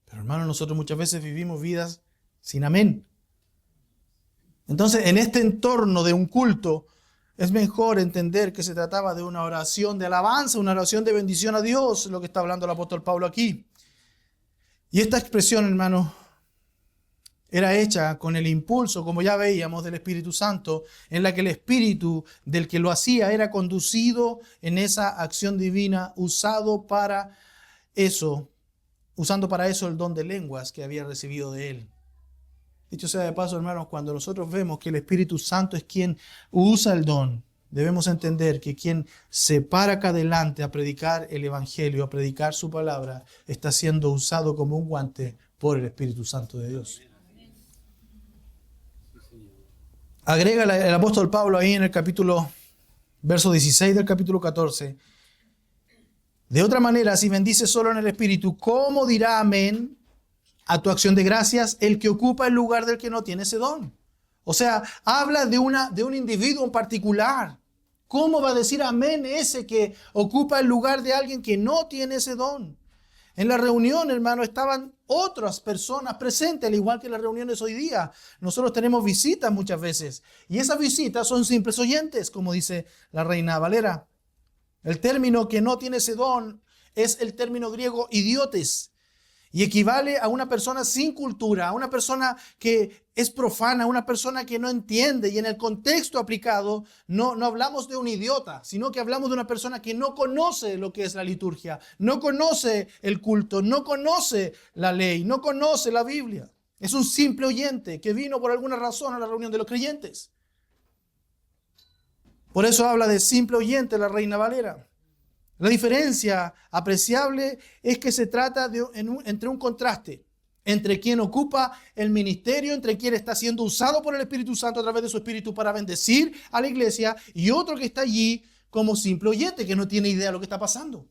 Pero hermanos, nosotros muchas veces vivimos vidas sin amén. Entonces, en este entorno de un culto, es mejor entender que se trataba de una oración de alabanza, una oración de bendición a Dios, lo que está hablando el apóstol Pablo aquí. Y esta expresión, hermano, era hecha con el impulso, como ya veíamos, del Espíritu Santo, en la que el Espíritu del que lo hacía era conducido en esa acción divina, usando para eso el don de lenguas que había recibido de él. Dicho sea de paso, hermanos, cuando nosotros vemos que el Espíritu Santo es quien usa el don, debemos entender que quien se para acá adelante a predicar el Evangelio, a predicar su palabra, está siendo usado como un guante por el Espíritu Santo de Dios. Agrega el apóstol Pablo ahí en el verso 16 del capítulo 14. De otra manera, si bendices solo en el Espíritu, ¿cómo dirá amén a tu acción de gracias el que ocupa el lugar del que no tiene ese don? O sea, habla de un individuo en particular. ¿Cómo va a decir amén ese que ocupa el lugar de alguien que no tiene ese don? En la reunión, hermano, estaban otras personas presentes, al igual que en las reuniones hoy día. Nosotros tenemos visitas muchas veces, y esas visitas son simples oyentes, como dice la Reina Valera. El término que no tiene ese don es el término griego idiotes, y equivale a una persona sin cultura, a una persona que es profana, a una persona que no entiende. Y en el contexto aplicado no hablamos de un idiota, sino que hablamos de una persona que no conoce lo que es la liturgia, no conoce el culto, no conoce la ley, no conoce la Biblia. Es un simple oyente que vino por alguna razón a la reunión de los creyentes. Por eso habla de simple oyente la Reina Valera. La diferencia apreciable es que se trata entre un contraste entre quien ocupa el ministerio, entre quien está siendo usado por el Espíritu Santo a través de su Espíritu para bendecir a la iglesia, y otro que está allí como simple oyente, que no tiene idea de lo que está pasando.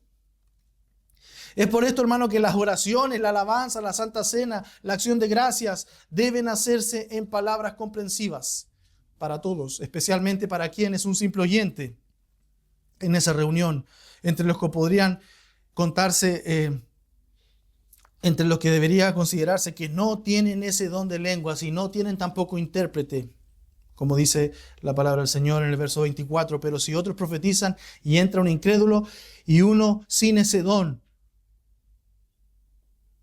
Es por esto, hermano, que las oraciones, la alabanza, la Santa Cena, la acción de gracias deben hacerse en palabras comprensivas para todos, especialmente para quien es un simple oyente en esa reunión, entre los que podrían contarse, entre los que debería considerarse que no tienen ese don de lenguas y no tienen tampoco intérprete, como dice la palabra del Señor en el verso 24. Pero si otros profetizan y entra un incrédulo y uno sin ese don,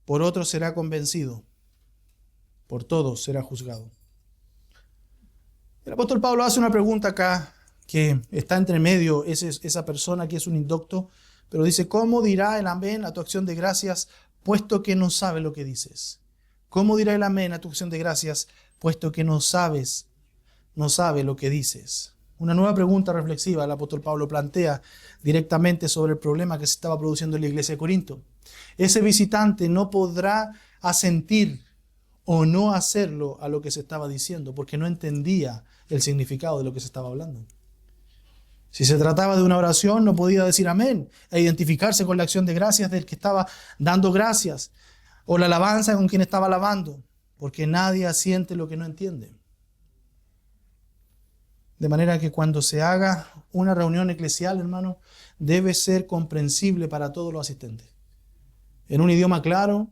por otro será convencido, por todos será juzgado. El apóstol Pablo hace una pregunta acá que está entre medio, esa persona que es un indocto, pero dice: ¿cómo dirá el amén a tu acción de gracias, puesto que no sabe lo que dices? ¿Cómo dirá el amén a tu acción de gracias, puesto que no sabe lo que dices? Una nueva pregunta reflexiva el apóstol Pablo plantea directamente sobre el problema que se estaba produciendo en la iglesia de Corinto. Ese visitante no podrá asentir o no hacerlo a lo que se estaba diciendo, porque no entendía el significado de lo que se estaba hablando. Si se trataba de una oración, no podía decir amén e identificarse con la acción de gracias del que estaba dando gracias, o la alabanza con quien estaba alabando, porque nadie asiente lo que no entiende. De manera que cuando se haga una reunión eclesial, hermano, debe ser comprensible para todos los asistentes, en un idioma claro,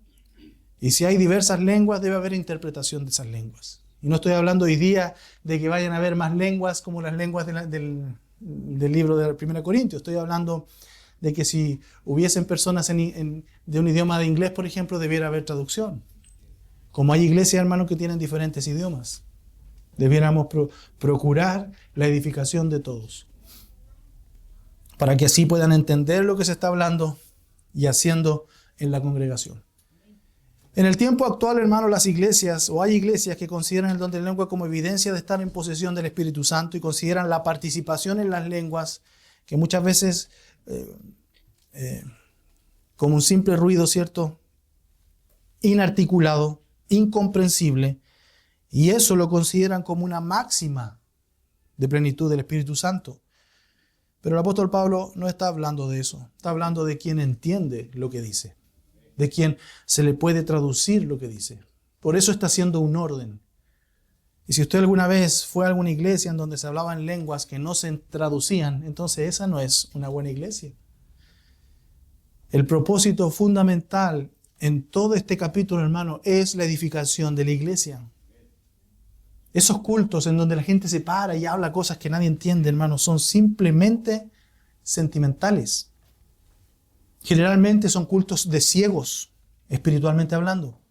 y si hay diversas lenguas, debe haber interpretación de esas lenguas. Y no estoy hablando hoy día de que vayan a haber más lenguas como las lenguas del libro de 1 Corintios. Estoy hablando de que si hubiesen personas de un idioma de inglés, por ejemplo, debiera haber traducción. Como hay iglesias, hermanos, que tienen diferentes idiomas. Debiéramos procurar la edificación de todos, para que así puedan entender lo que se está hablando y haciendo en la congregación. En el tiempo actual, hermanos, las iglesias, o hay iglesias que consideran el don de lengua como evidencia de estar en posesión del Espíritu Santo y consideran la participación en las lenguas, que muchas veces como un simple ruido, ¿cierto?, inarticulado, incomprensible, y eso lo consideran como una máxima de plenitud del Espíritu Santo. Pero el apóstol Pablo no está hablando de eso, está hablando de quien entiende lo que dice, de quien se le puede traducir lo que dice. Por eso está haciendo un orden. Y si usted alguna vez fue a alguna iglesia en donde se hablaban lenguas que no se traducían, entonces esa no es una buena iglesia. El propósito fundamental en todo este capítulo, hermano, es la edificación de la iglesia. Esos cultos en donde la gente se para y habla cosas que nadie entiende, hermano, son simplemente sentimentales. Generalmente son cultos de ciegos, espiritualmente hablando,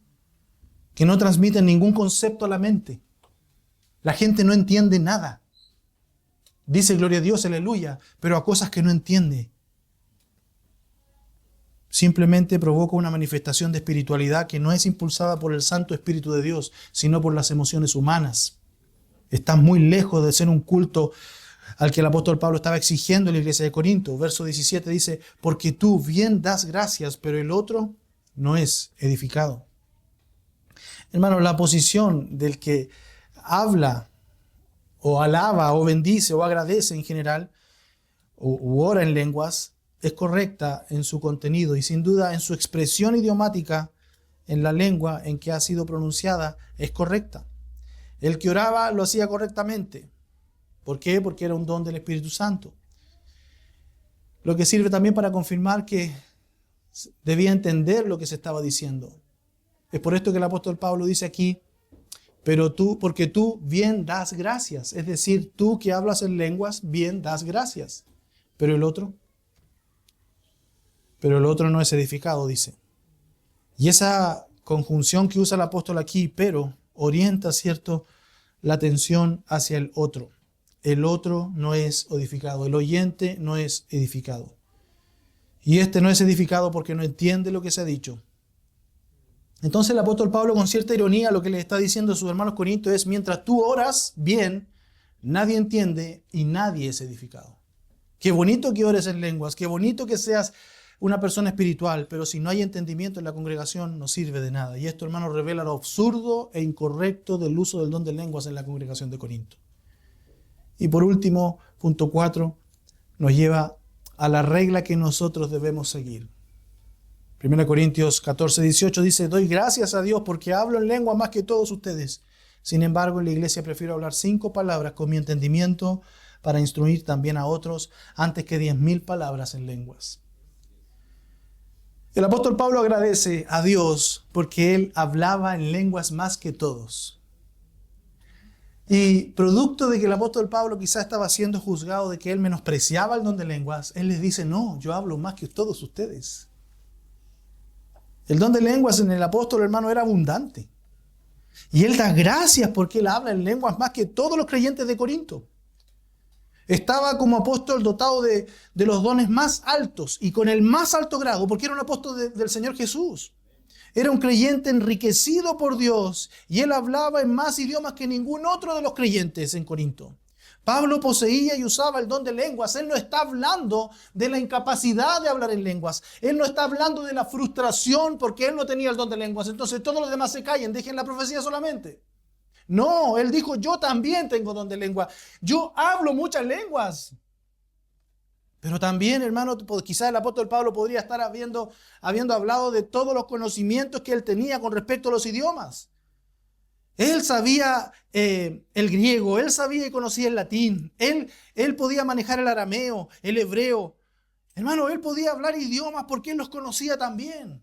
que no transmiten ningún concepto a la mente. La gente no entiende nada. Dice gloria a Dios, aleluya, pero a cosas que no entiende. Simplemente provoca una manifestación de espiritualidad que no es impulsada por el Santo Espíritu de Dios, sino por las emociones humanas. Está muy lejos de ser un culto al que el apóstol Pablo estaba exigiendo en la iglesia de Corinto. Verso 17 dice, porque tú bien das gracias, pero el otro no es edificado. Hermano, la posición del que habla o alaba o bendice o agradece en general o ora en lenguas es correcta en su contenido y sin duda en su expresión idiomática en la lengua en que ha sido pronunciada es correcta. El que oraba lo hacía correctamente. ¿Por qué? Porque era un don del Espíritu Santo. Lo que sirve también para confirmar que debía entender lo que se estaba diciendo. Es por esto que el apóstol Pablo dice aquí, porque tú bien das gracias. Es decir, tú que hablas en lenguas, bien das gracias. Pero el otro no es edificado, dice. Y esa conjunción que usa el apóstol aquí, pero, orienta, ¿cierto?, la atención hacia el otro. El otro no es edificado, el oyente no es edificado. Y este no es edificado porque no entiende lo que se ha dicho. Entonces el apóstol Pablo, con cierta ironía, lo que le está diciendo a sus hermanos corintios es, mientras tú oras bien, nadie entiende y nadie es edificado. Qué bonito que ores en lenguas, qué bonito que seas una persona espiritual, pero si no hay entendimiento en la congregación, no sirve de nada. Y esto, hermano, revela lo absurdo e incorrecto del uso del don de lenguas en la congregación de Corinto. Y por último, punto 4, nos lleva a la regla que nosotros debemos seguir. 1 Corintios 14, 18 dice, doy gracias a Dios porque hablo en lengua más que todos ustedes. Sin embargo, en la iglesia prefiero hablar 5 palabras con mi entendimiento para instruir también a otros antes que 10,000 palabras en lenguas. El apóstol Pablo agradece a Dios porque él hablaba en lenguas más que todos. Y producto de que el apóstol Pablo quizás estaba siendo juzgado de que él menospreciaba el don de lenguas, él les dice, no, yo hablo más que todos ustedes. El don de lenguas en el apóstol, hermano, era abundante. Y él da gracias porque él habla en lenguas más que todos los creyentes de Corinto. Estaba como apóstol dotado de los dones más altos y con el más alto grado, porque era un apóstol del Señor Jesús. Era un creyente enriquecido por Dios y él hablaba en más idiomas que ningún otro de los creyentes en Corinto. Pablo poseía y usaba el don de lenguas. Él no está hablando de la incapacidad de hablar en lenguas. Él no está hablando de la frustración porque él no tenía el don de lenguas. Entonces todos los demás se callen, dejen la profecía solamente. No, él dijo, yo también tengo don de lengua. Yo hablo muchas lenguas. Pero también, hermano, quizás el apóstol Pablo podría estar habiendo hablado de todos los conocimientos que él tenía con respecto a los idiomas. Él sabía el griego, él sabía y conocía el latín, él podía manejar el arameo, el hebreo. Hermano, él podía hablar idiomas porque él los conocía también.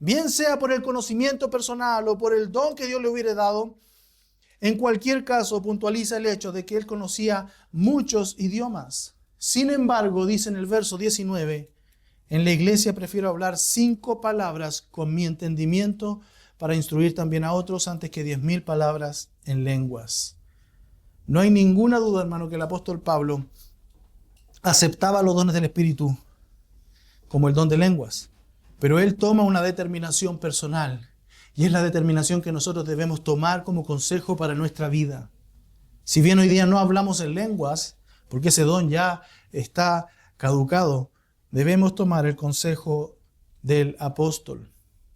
Bien sea por el conocimiento personal o por el don que Dios le hubiera dado, en cualquier caso puntualiza el hecho de que él conocía muchos idiomas. Sin embargo, dice en el verso 19, en la iglesia prefiero hablar 5 palabras con mi entendimiento para instruir también a otros antes que 10.000 palabras en lenguas. No hay ninguna duda, hermano, que el apóstol Pablo aceptaba los dones del Espíritu como el don de lenguas, pero él toma una determinación personal y es la determinación que nosotros debemos tomar como consejo para nuestra vida. Si bien hoy día no hablamos en lenguas, porque ese don ya está caducado, debemos tomar el consejo del apóstol.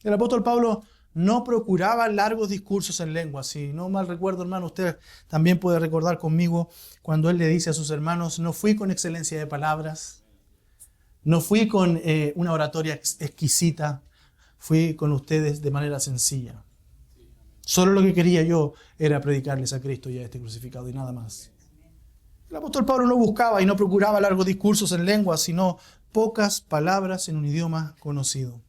El apóstol Pablo no procuraba largos discursos en lenguas. Si no mal recuerdo, hermano, usted también puede recordar conmigo cuando él le dice a sus hermanos: no fui con excelencia de palabras, no fui con una oratoria exquisita, fui con ustedes de manera sencilla. Solo lo que quería yo era predicarles a Cristo y a este crucificado y nada más. El apóstol Pablo no buscaba y no procuraba largos discursos en lenguas, sino pocas palabras en un idioma conocido.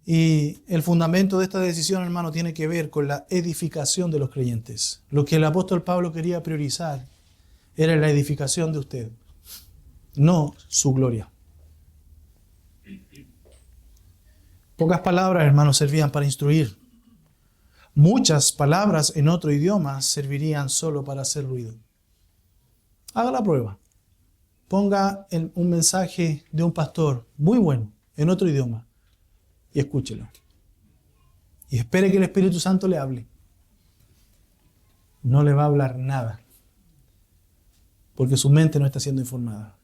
Y el fundamento de esta decisión, hermano, tiene que ver con la edificación de los creyentes. Lo que el apóstol Pablo quería priorizar era la edificación de usted, no su gloria. Pocas palabras, hermanos, servían para instruir. Muchas palabras en otro idioma servirían solo para hacer ruido. Haga la prueba. Ponga un mensaje de un pastor muy bueno en otro idioma y escúchelo. Y espere que el Espíritu Santo le hable. No le va a hablar nada, porque su mente no está siendo informada.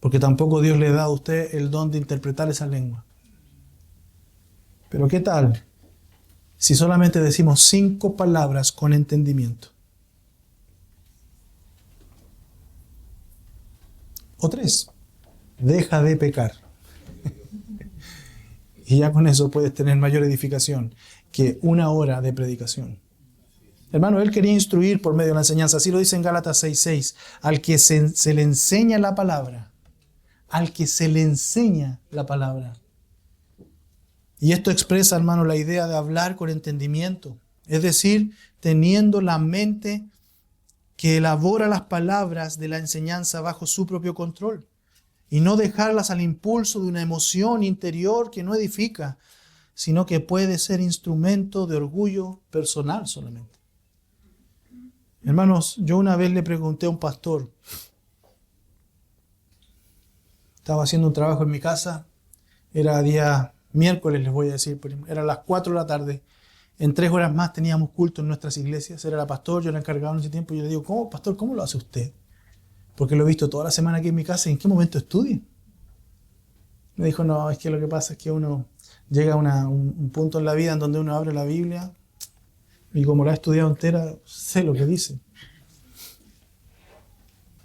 Porque tampoco Dios le da a usted el don de interpretar esa lengua. Pero ¿qué tal si solamente decimos 5 palabras con entendimiento? O 3. Deja de pecar. Y ya con eso puedes tener mayor edificación que 1 hora de predicación. Hermano, él quería instruir por medio de la enseñanza. Así lo dice en Gálatas 6:6. Al que se le enseña la palabra. Al que se le enseña la palabra. Y esto expresa, hermano, la idea de hablar con entendimiento. Es decir, teniendo la mente que elabora las palabras de la enseñanza bajo su propio control. Y no dejarlas al impulso de una emoción interior que no edifica, sino que puede ser instrumento de orgullo personal solamente. Hermanos, yo una vez le pregunté a un pastor, estaba haciendo un trabajo en mi casa, era día miércoles, les voy a decir, eran las 4 de la tarde, en 3 horas más teníamos culto en nuestras iglesias, era la pastor, yo era encargado en ese tiempo, y yo le digo: ¿cómo, pastor, cómo lo hace usted? Porque lo he visto toda la semana aquí en mi casa, ¿en qué momento estudia? Me dijo: no, es que lo que pasa es que uno llega a un punto en la vida en donde uno abre la Biblia, y como la he estudiado entera, sé lo que dice.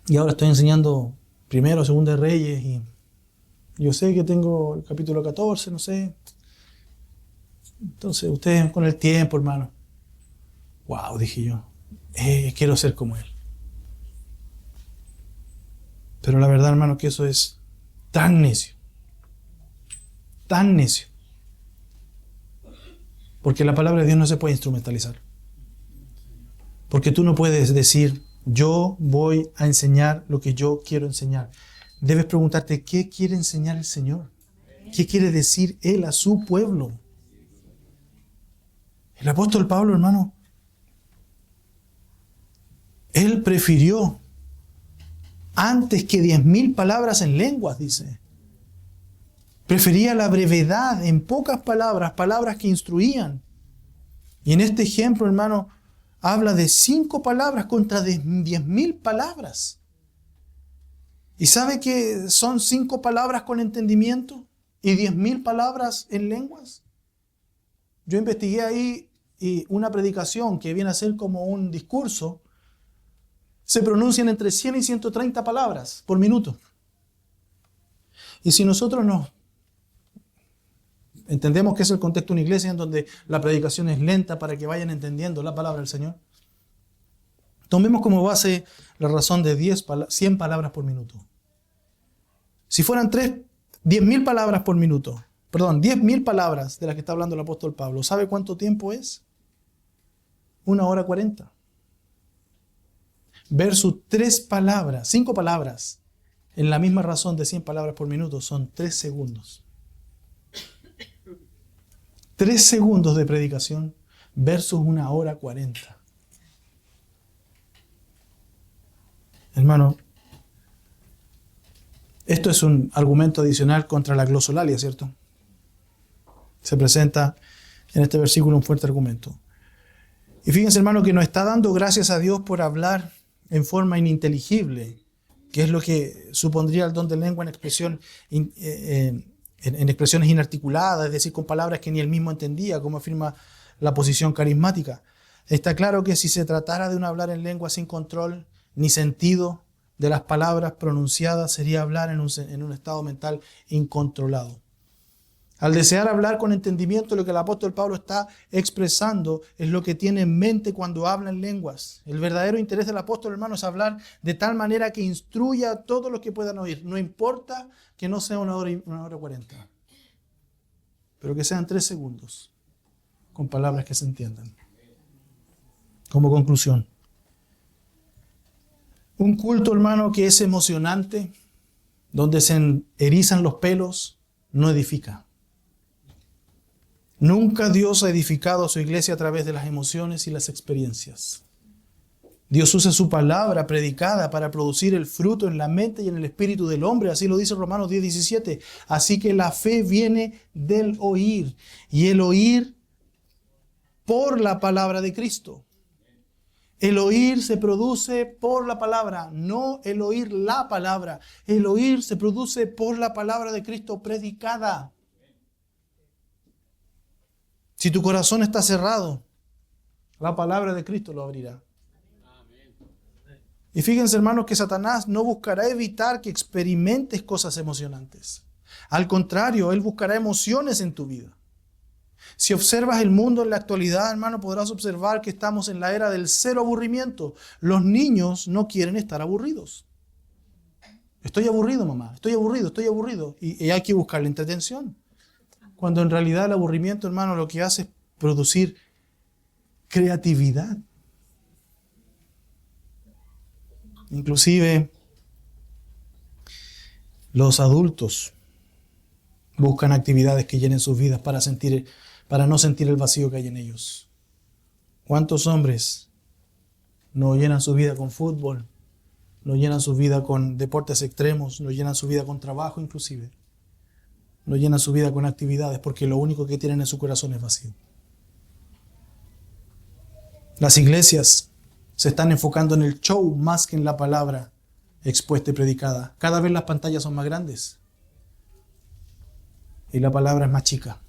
Y ahora estoy enseñando Primero o Segundo de Reyes, y yo sé que tengo el capítulo 14, no sé. Entonces, ustedes con el tiempo, hermano. Wow, dije yo. Quiero ser como él. Pero la verdad, hermano, que eso es tan necio. Tan necio. Porque la palabra de Dios no se puede instrumentalizar. Porque tú no puedes decir: yo voy a enseñar lo que yo quiero enseñar. Debes preguntarte: ¿qué quiere enseñar el Señor? ¿Qué quiere decir Él a su pueblo? El apóstol Pablo, hermano, él prefirió antes que 10.000 palabras en lenguas, dice. Prefería la brevedad en pocas palabras, palabras que instruían. Y en este ejemplo, hermano, habla de 5 palabras contra 10.000 palabras. ¿Y sabe que son 5 palabras con entendimiento y 10.000 palabras en lenguas? Yo investigué ahí y una predicación que viene a ser como un discurso se pronuncian entre 100 y 130 palabras por minuto. Y si nosotros nos entendemos que es el contexto de una iglesia en donde la predicación es lenta para que vayan entendiendo la palabra del Señor, tomemos como base la razón de 100 palabras por minuto. Si fueran 10.000 palabras por minuto, 10.000 palabras de las que está hablando el apóstol Pablo, ¿sabe cuánto tiempo es? 1 hora 40. Versus 5 palabras en la misma razón de 100 palabras por minuto son 3 segundos. 3 segundos de predicación versus 1 hora 40. Hermano, esto es un argumento adicional contra la glosolalia, ¿cierto? Se presenta en este versículo un fuerte argumento. Y fíjense, hermano, que nos está dando gracias a Dios por hablar en forma ininteligible, que es lo que supondría el don de lengua en expresiones inarticuladas, es decir, con palabras que ni él mismo entendía, como afirma la posición carismática. Está claro que si se tratara de un hablar en lengua sin control ni sentido de las palabras pronunciadas, sería hablar en un estado mental incontrolado. Al desear hablar con entendimiento, lo que el apóstol Pablo está expresando es lo que tiene en mente cuando habla en lenguas. El verdadero interés del apóstol, hermano, es hablar de tal manera que instruya a todos los que puedan oír. No importa que no sea 1 hora 40, pero que sean 3 segundos, con palabras que se entiendan. Como conclusión, un culto, hermano, que es emocionante, donde se erizan los pelos, no edifica. Nunca Dios ha edificado a su iglesia a través de las emociones y las experiencias. Dios usa su palabra predicada para producir el fruto en la mente y en el espíritu del hombre. Así lo dice Romanos 10:17. Así que la fe viene del oír, y el oír por la palabra de Cristo. El oír se produce por la palabra, no el oír la palabra. El oír se produce por la palabra de Cristo predicada. Si tu corazón está cerrado, la palabra de Cristo lo abrirá. Y fíjense, hermanos, que Satanás no buscará evitar que experimentes cosas emocionantes. Al contrario, él buscará emociones en tu vida. Si observas el mundo en la actualidad, hermano, podrás observar que estamos en la era del cero aburrimiento. Los niños no quieren estar aburridos. Estoy aburrido, mamá. Estoy aburrido. Y hay que buscar la entretención. Cuando en realidad el aburrimiento, hermano, lo que hace es producir creatividad. Inclusive los adultos buscan actividades que llenen sus vidas para no sentir el vacío que hay en ellos. ¿Cuántos hombres no llenan su vida con fútbol, no llenan su vida con deportes extremos, no llenan su vida con trabajo inclusive? No llenan su vida con actividades porque lo único que tienen en su corazón es vacío. Las iglesias se están enfocando en el show más que en la palabra expuesta y predicada. Cada vez las pantallas son más grandes y la palabra es más chica.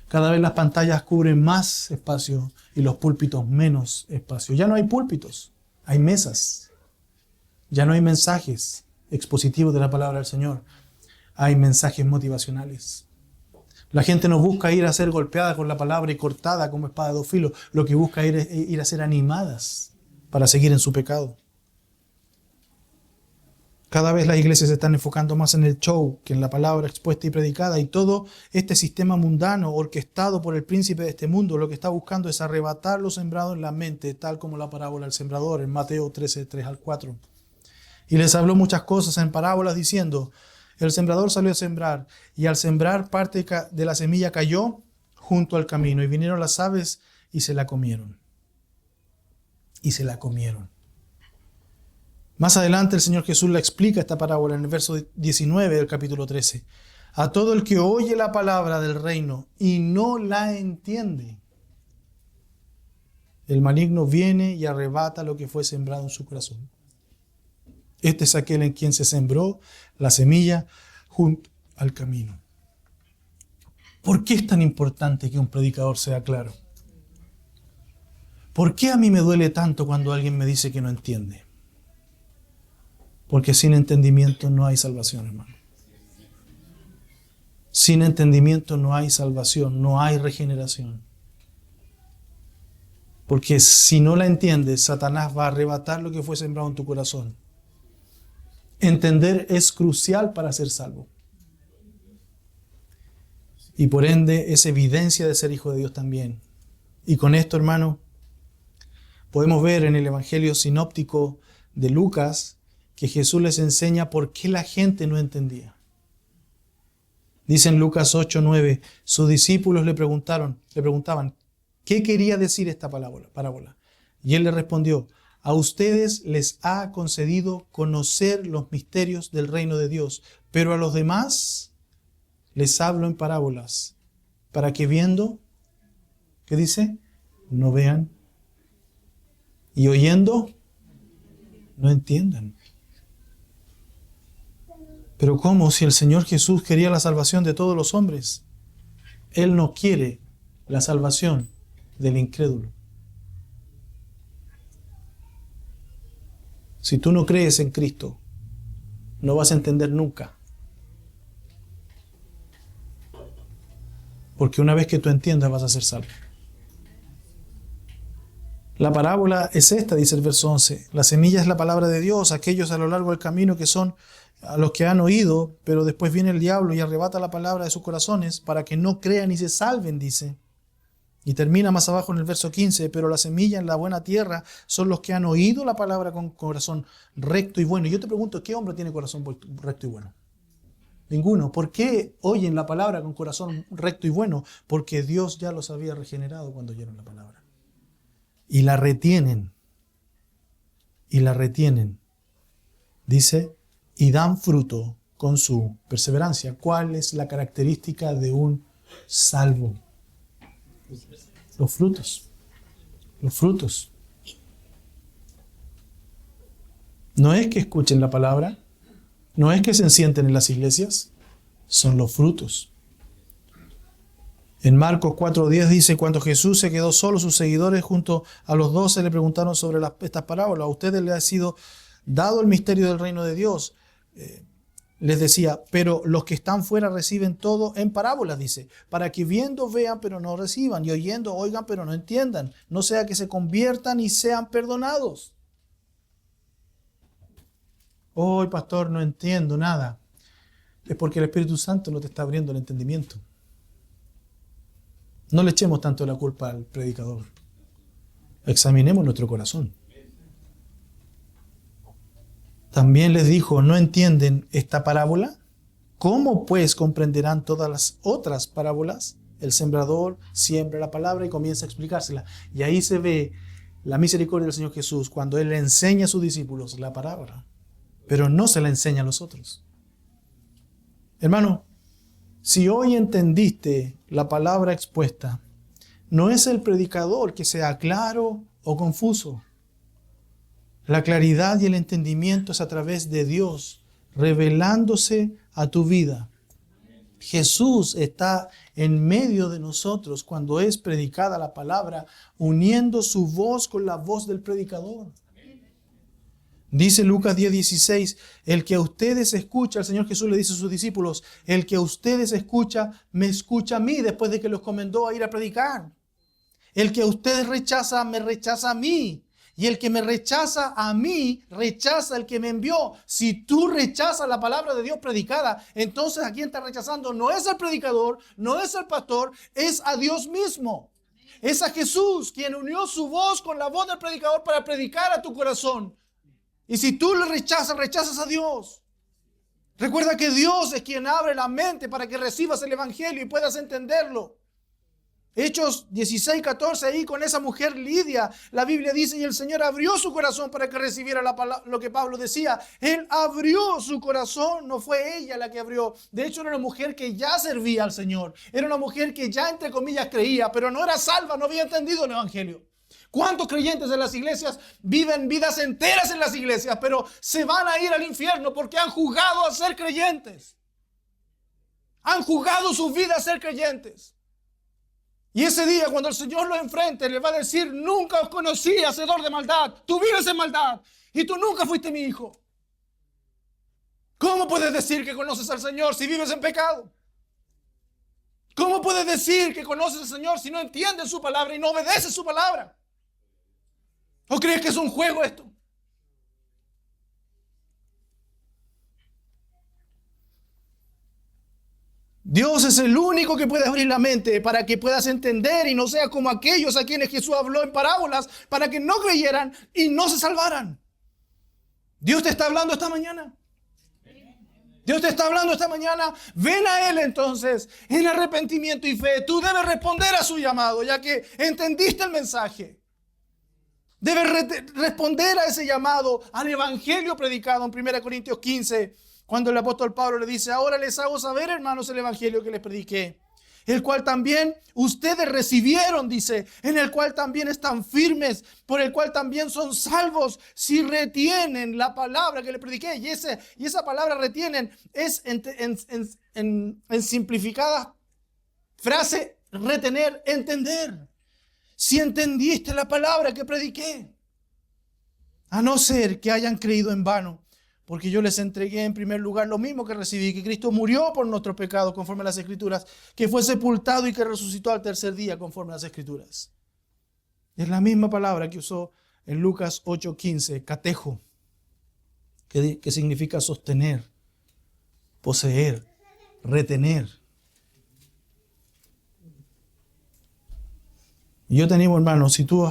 Cada vez las pantallas cubren más espacio y los púlpitos menos espacio. Ya no hay púlpitos, hay mesas. Ya no hay mensajes expositivos de la palabra del Señor. Hay mensajes motivacionales. La gente no busca ir a ser golpeada con la palabra y cortada como espada de 2 filos. Lo que busca es ir a ser animadas para seguir en su pecado. Cada vez las iglesias se están enfocando más en el show que en la palabra expuesta y predicada. Y todo este sistema mundano orquestado por el príncipe de este mundo lo que está buscando es arrebatar lo sembrado en la mente, tal como la parábola del sembrador en Mateo 13, 3-4. Y les habló muchas cosas en parábolas diciendo: el sembrador salió a sembrar, y al sembrar parte de la semilla cayó junto al camino, y vinieron las aves y se la comieron. Más adelante el Señor Jesús la explica esta parábola en el verso 19 del capítulo 13. A todo el que oye la palabra del reino y no la entiende, el maligno viene y arrebata lo que fue sembrado en su corazón. Este es aquel en quien se sembró la semilla junto al camino. ¿Por qué es tan importante que un predicador sea claro? ¿Por qué a mí me duele tanto cuando alguien me dice que no entiende? Porque sin entendimiento no hay salvación, hermano. Sin entendimiento no hay salvación, no hay regeneración. Porque si no la entiendes, Satanás va a arrebatar lo que fue sembrado en tu corazón. Entender es crucial para ser salvo. Y por ende es evidencia de ser hijo de Dios también. Y con esto, hermano, podemos ver en el Evangelio sinóptico de Lucas que Jesús les enseña por qué la gente no entendía. Dice en Lucas 8:9, sus discípulos le preguntaban, ¿qué quería decir esta parábola? Y él le respondió, a ustedes les ha concedido conocer los misterios del reino de Dios, pero a los demás les hablo en parábolas, para que viendo, ¿qué dice? No vean, y oyendo, no entiendan. Pero ¿cómo si el Señor Jesús quería la salvación de todos los hombres? Él no quiere la salvación del incrédulo. Si tú no crees en Cristo, no vas a entender nunca. Porque una vez que tú entiendas, vas a ser salvo. La parábola es esta, dice el verso 11. La semilla es la palabra de Dios, aquellos a lo largo del camino que son a los que han oído, pero después viene el diablo y arrebata la palabra de sus corazones para que no crean y se salven, dice. Y termina más abajo en el verso 15, pero la semilla en la buena tierra son los que han oído la palabra con corazón recto y bueno. Y yo te pregunto, ¿qué hombre tiene corazón recto y bueno? Ninguno. ¿Por qué oyen la palabra con corazón recto y bueno? Porque Dios ya los había regenerado cuando oyeron la palabra. Y la retienen. Y la retienen. Dice, y dan fruto con su perseverancia. ¿Cuál es la característica de un salvo? Los frutos. Los frutos. No es que escuchen la palabra, no es que se sienten en las iglesias, son los frutos. En Marcos 4:10 dice, cuando Jesús se quedó solo, sus seguidores junto a los 12 le preguntaron sobre estas parábolas. A ustedes les ha sido dado el misterio del reino de Dios. Les decía, pero los que están fuera reciben todo en parábolas, dice, para que viendo vean, pero no reciban, y oyendo oigan, pero no entiendan, no sea que se conviertan y sean perdonados. Hoy, pastor, no entiendo nada. Es porque el Espíritu Santo no te está abriendo el entendimiento. No le echemos tanto la culpa al predicador. Examinemos nuestro corazón. También les dijo, ¿no entienden esta parábola? ¿Cómo pues comprenderán todas las otras parábolas? El sembrador siembra la palabra y comienza a explicársela. Y ahí se ve la misericordia del Señor Jesús cuando Él le enseña a sus discípulos la palabra, pero no se la enseña a los otros. Hermano, si hoy entendiste la palabra expuesta, no es el predicador que sea claro o confuso. La claridad y el entendimiento es a través de Dios revelándose a tu vida. Jesús está en medio de nosotros cuando es predicada la palabra, uniendo su voz con la voz del predicador. Dice Lucas 10:16, el que a ustedes escucha, el Señor Jesús le dice a sus discípulos, el que a ustedes escucha, me escucha a mí, después de que los comendó a ir a predicar. El que a ustedes rechaza, me rechaza a mí. Y el que me rechaza a mí, rechaza al que me envió. Si tú rechazas la palabra de Dios predicada, entonces a quien está rechazando no es al predicador, no es al pastor, es a Dios mismo. Es a Jesús quien unió su voz con la voz del predicador para predicar a tu corazón. Y si tú le rechazas, rechazas a Dios. Recuerda que Dios es quien abre la mente para que recibas el evangelio y puedas entenderlo. Hechos 16:14, ahí con esa mujer Lidia, la Biblia dice, y el Señor abrió su corazón para que recibiera lo que Pablo decía. Él abrió su corazón, no fue ella la que abrió. De hecho, era una mujer que ya servía al Señor. Era una mujer que ya, entre comillas, creía, pero no era salva, no había entendido el evangelio. ¿Cuántos creyentes en las iglesias viven vidas enteras en las iglesias, pero se van a ir al infierno porque han jugado a ser creyentes? Han jugado su vida a ser creyentes. Y ese día, cuando el Señor lo enfrente, le va a decir, nunca os conocí, hacedor de maldad. Tú vives en maldad y tú nunca fuiste mi hijo. ¿Cómo puedes decir que conoces al Señor si vives en pecado? ¿Cómo puedes decir que conoces al Señor si no entiendes su palabra y no obedeces su palabra? ¿O crees que es un juego esto? Dios es el único que puede abrir la mente para que puedas entender y no sea como aquellos a quienes Jesús habló en parábolas para que no creyeran y no se salvaran. Dios te está hablando esta mañana. Dios te está hablando esta mañana. Ven a Él entonces en arrepentimiento y fe. Tú debes responder a su llamado, ya que entendiste el mensaje. Debes responder a ese llamado, al evangelio predicado en 1 Corintios 15, cuando el apóstol Pablo le dice: ahora les hago saber, hermanos, el evangelio que les prediqué, el cual también ustedes recibieron, dice, en el cual también están firmes, por el cual también son salvos, si retienen la palabra que les prediqué. Y esa palabra retienen es en simplificada frase: retener, entender. Si entendiste la palabra que prediqué, a no ser que hayan creído en vano, porque yo les entregué en primer lugar lo mismo que recibí, que Cristo murió por nuestros pecados conforme a las Escrituras, que fue sepultado y que resucitó al tercer día conforme a las Escrituras. Es la misma palabra que usó en Lucas 8:15, catejo, que significa sostener, poseer, retener. Y yo te animo, hermano, si tú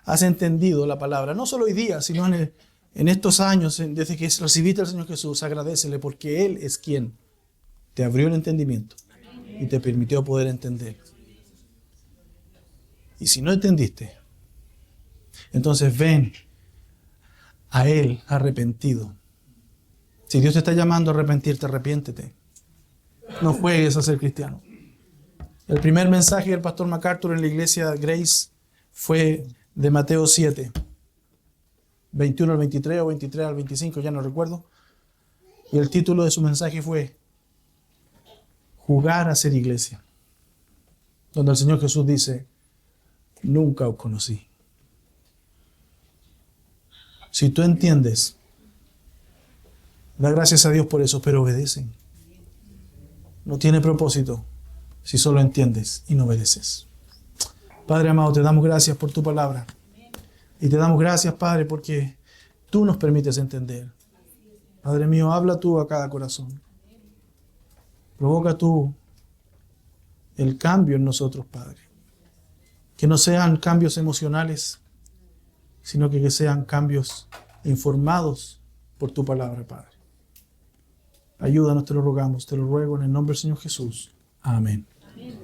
has entendido la palabra, no solo hoy día, sino en estos años, desde que recibiste al Señor Jesús, agradécele, porque Él es quien te abrió el entendimiento y te permitió poder entender. Y si no entendiste, entonces ven a Él arrepentido. Si Dios te está llamando a arrepentirte, arrepiéntete. No juegues a ser cristiano. El primer mensaje del pastor MacArthur en la iglesia Grace fue de Mateo 7, 21 al 23 o 23 al 25, ya no recuerdo. Y el título de su mensaje fue Jugar a ser iglesia. Donde el Señor Jesús dice: nunca os conocí. Si tú entiendes, da gracias a Dios por eso, pero obedecen. No tiene propósito si solo entiendes y no obedeces. Padre amado, te damos gracias por tu palabra. Y te damos gracias, Padre, porque tú nos permites entender. Padre mío, habla tú a cada corazón. Provoca tú el cambio en nosotros, Padre. Que no sean cambios emocionales, sino que sean cambios informados por tu palabra, Padre. Ayúdanos, te lo rogamos, te lo ruego en el nombre del Señor Jesús. Amén. Amén.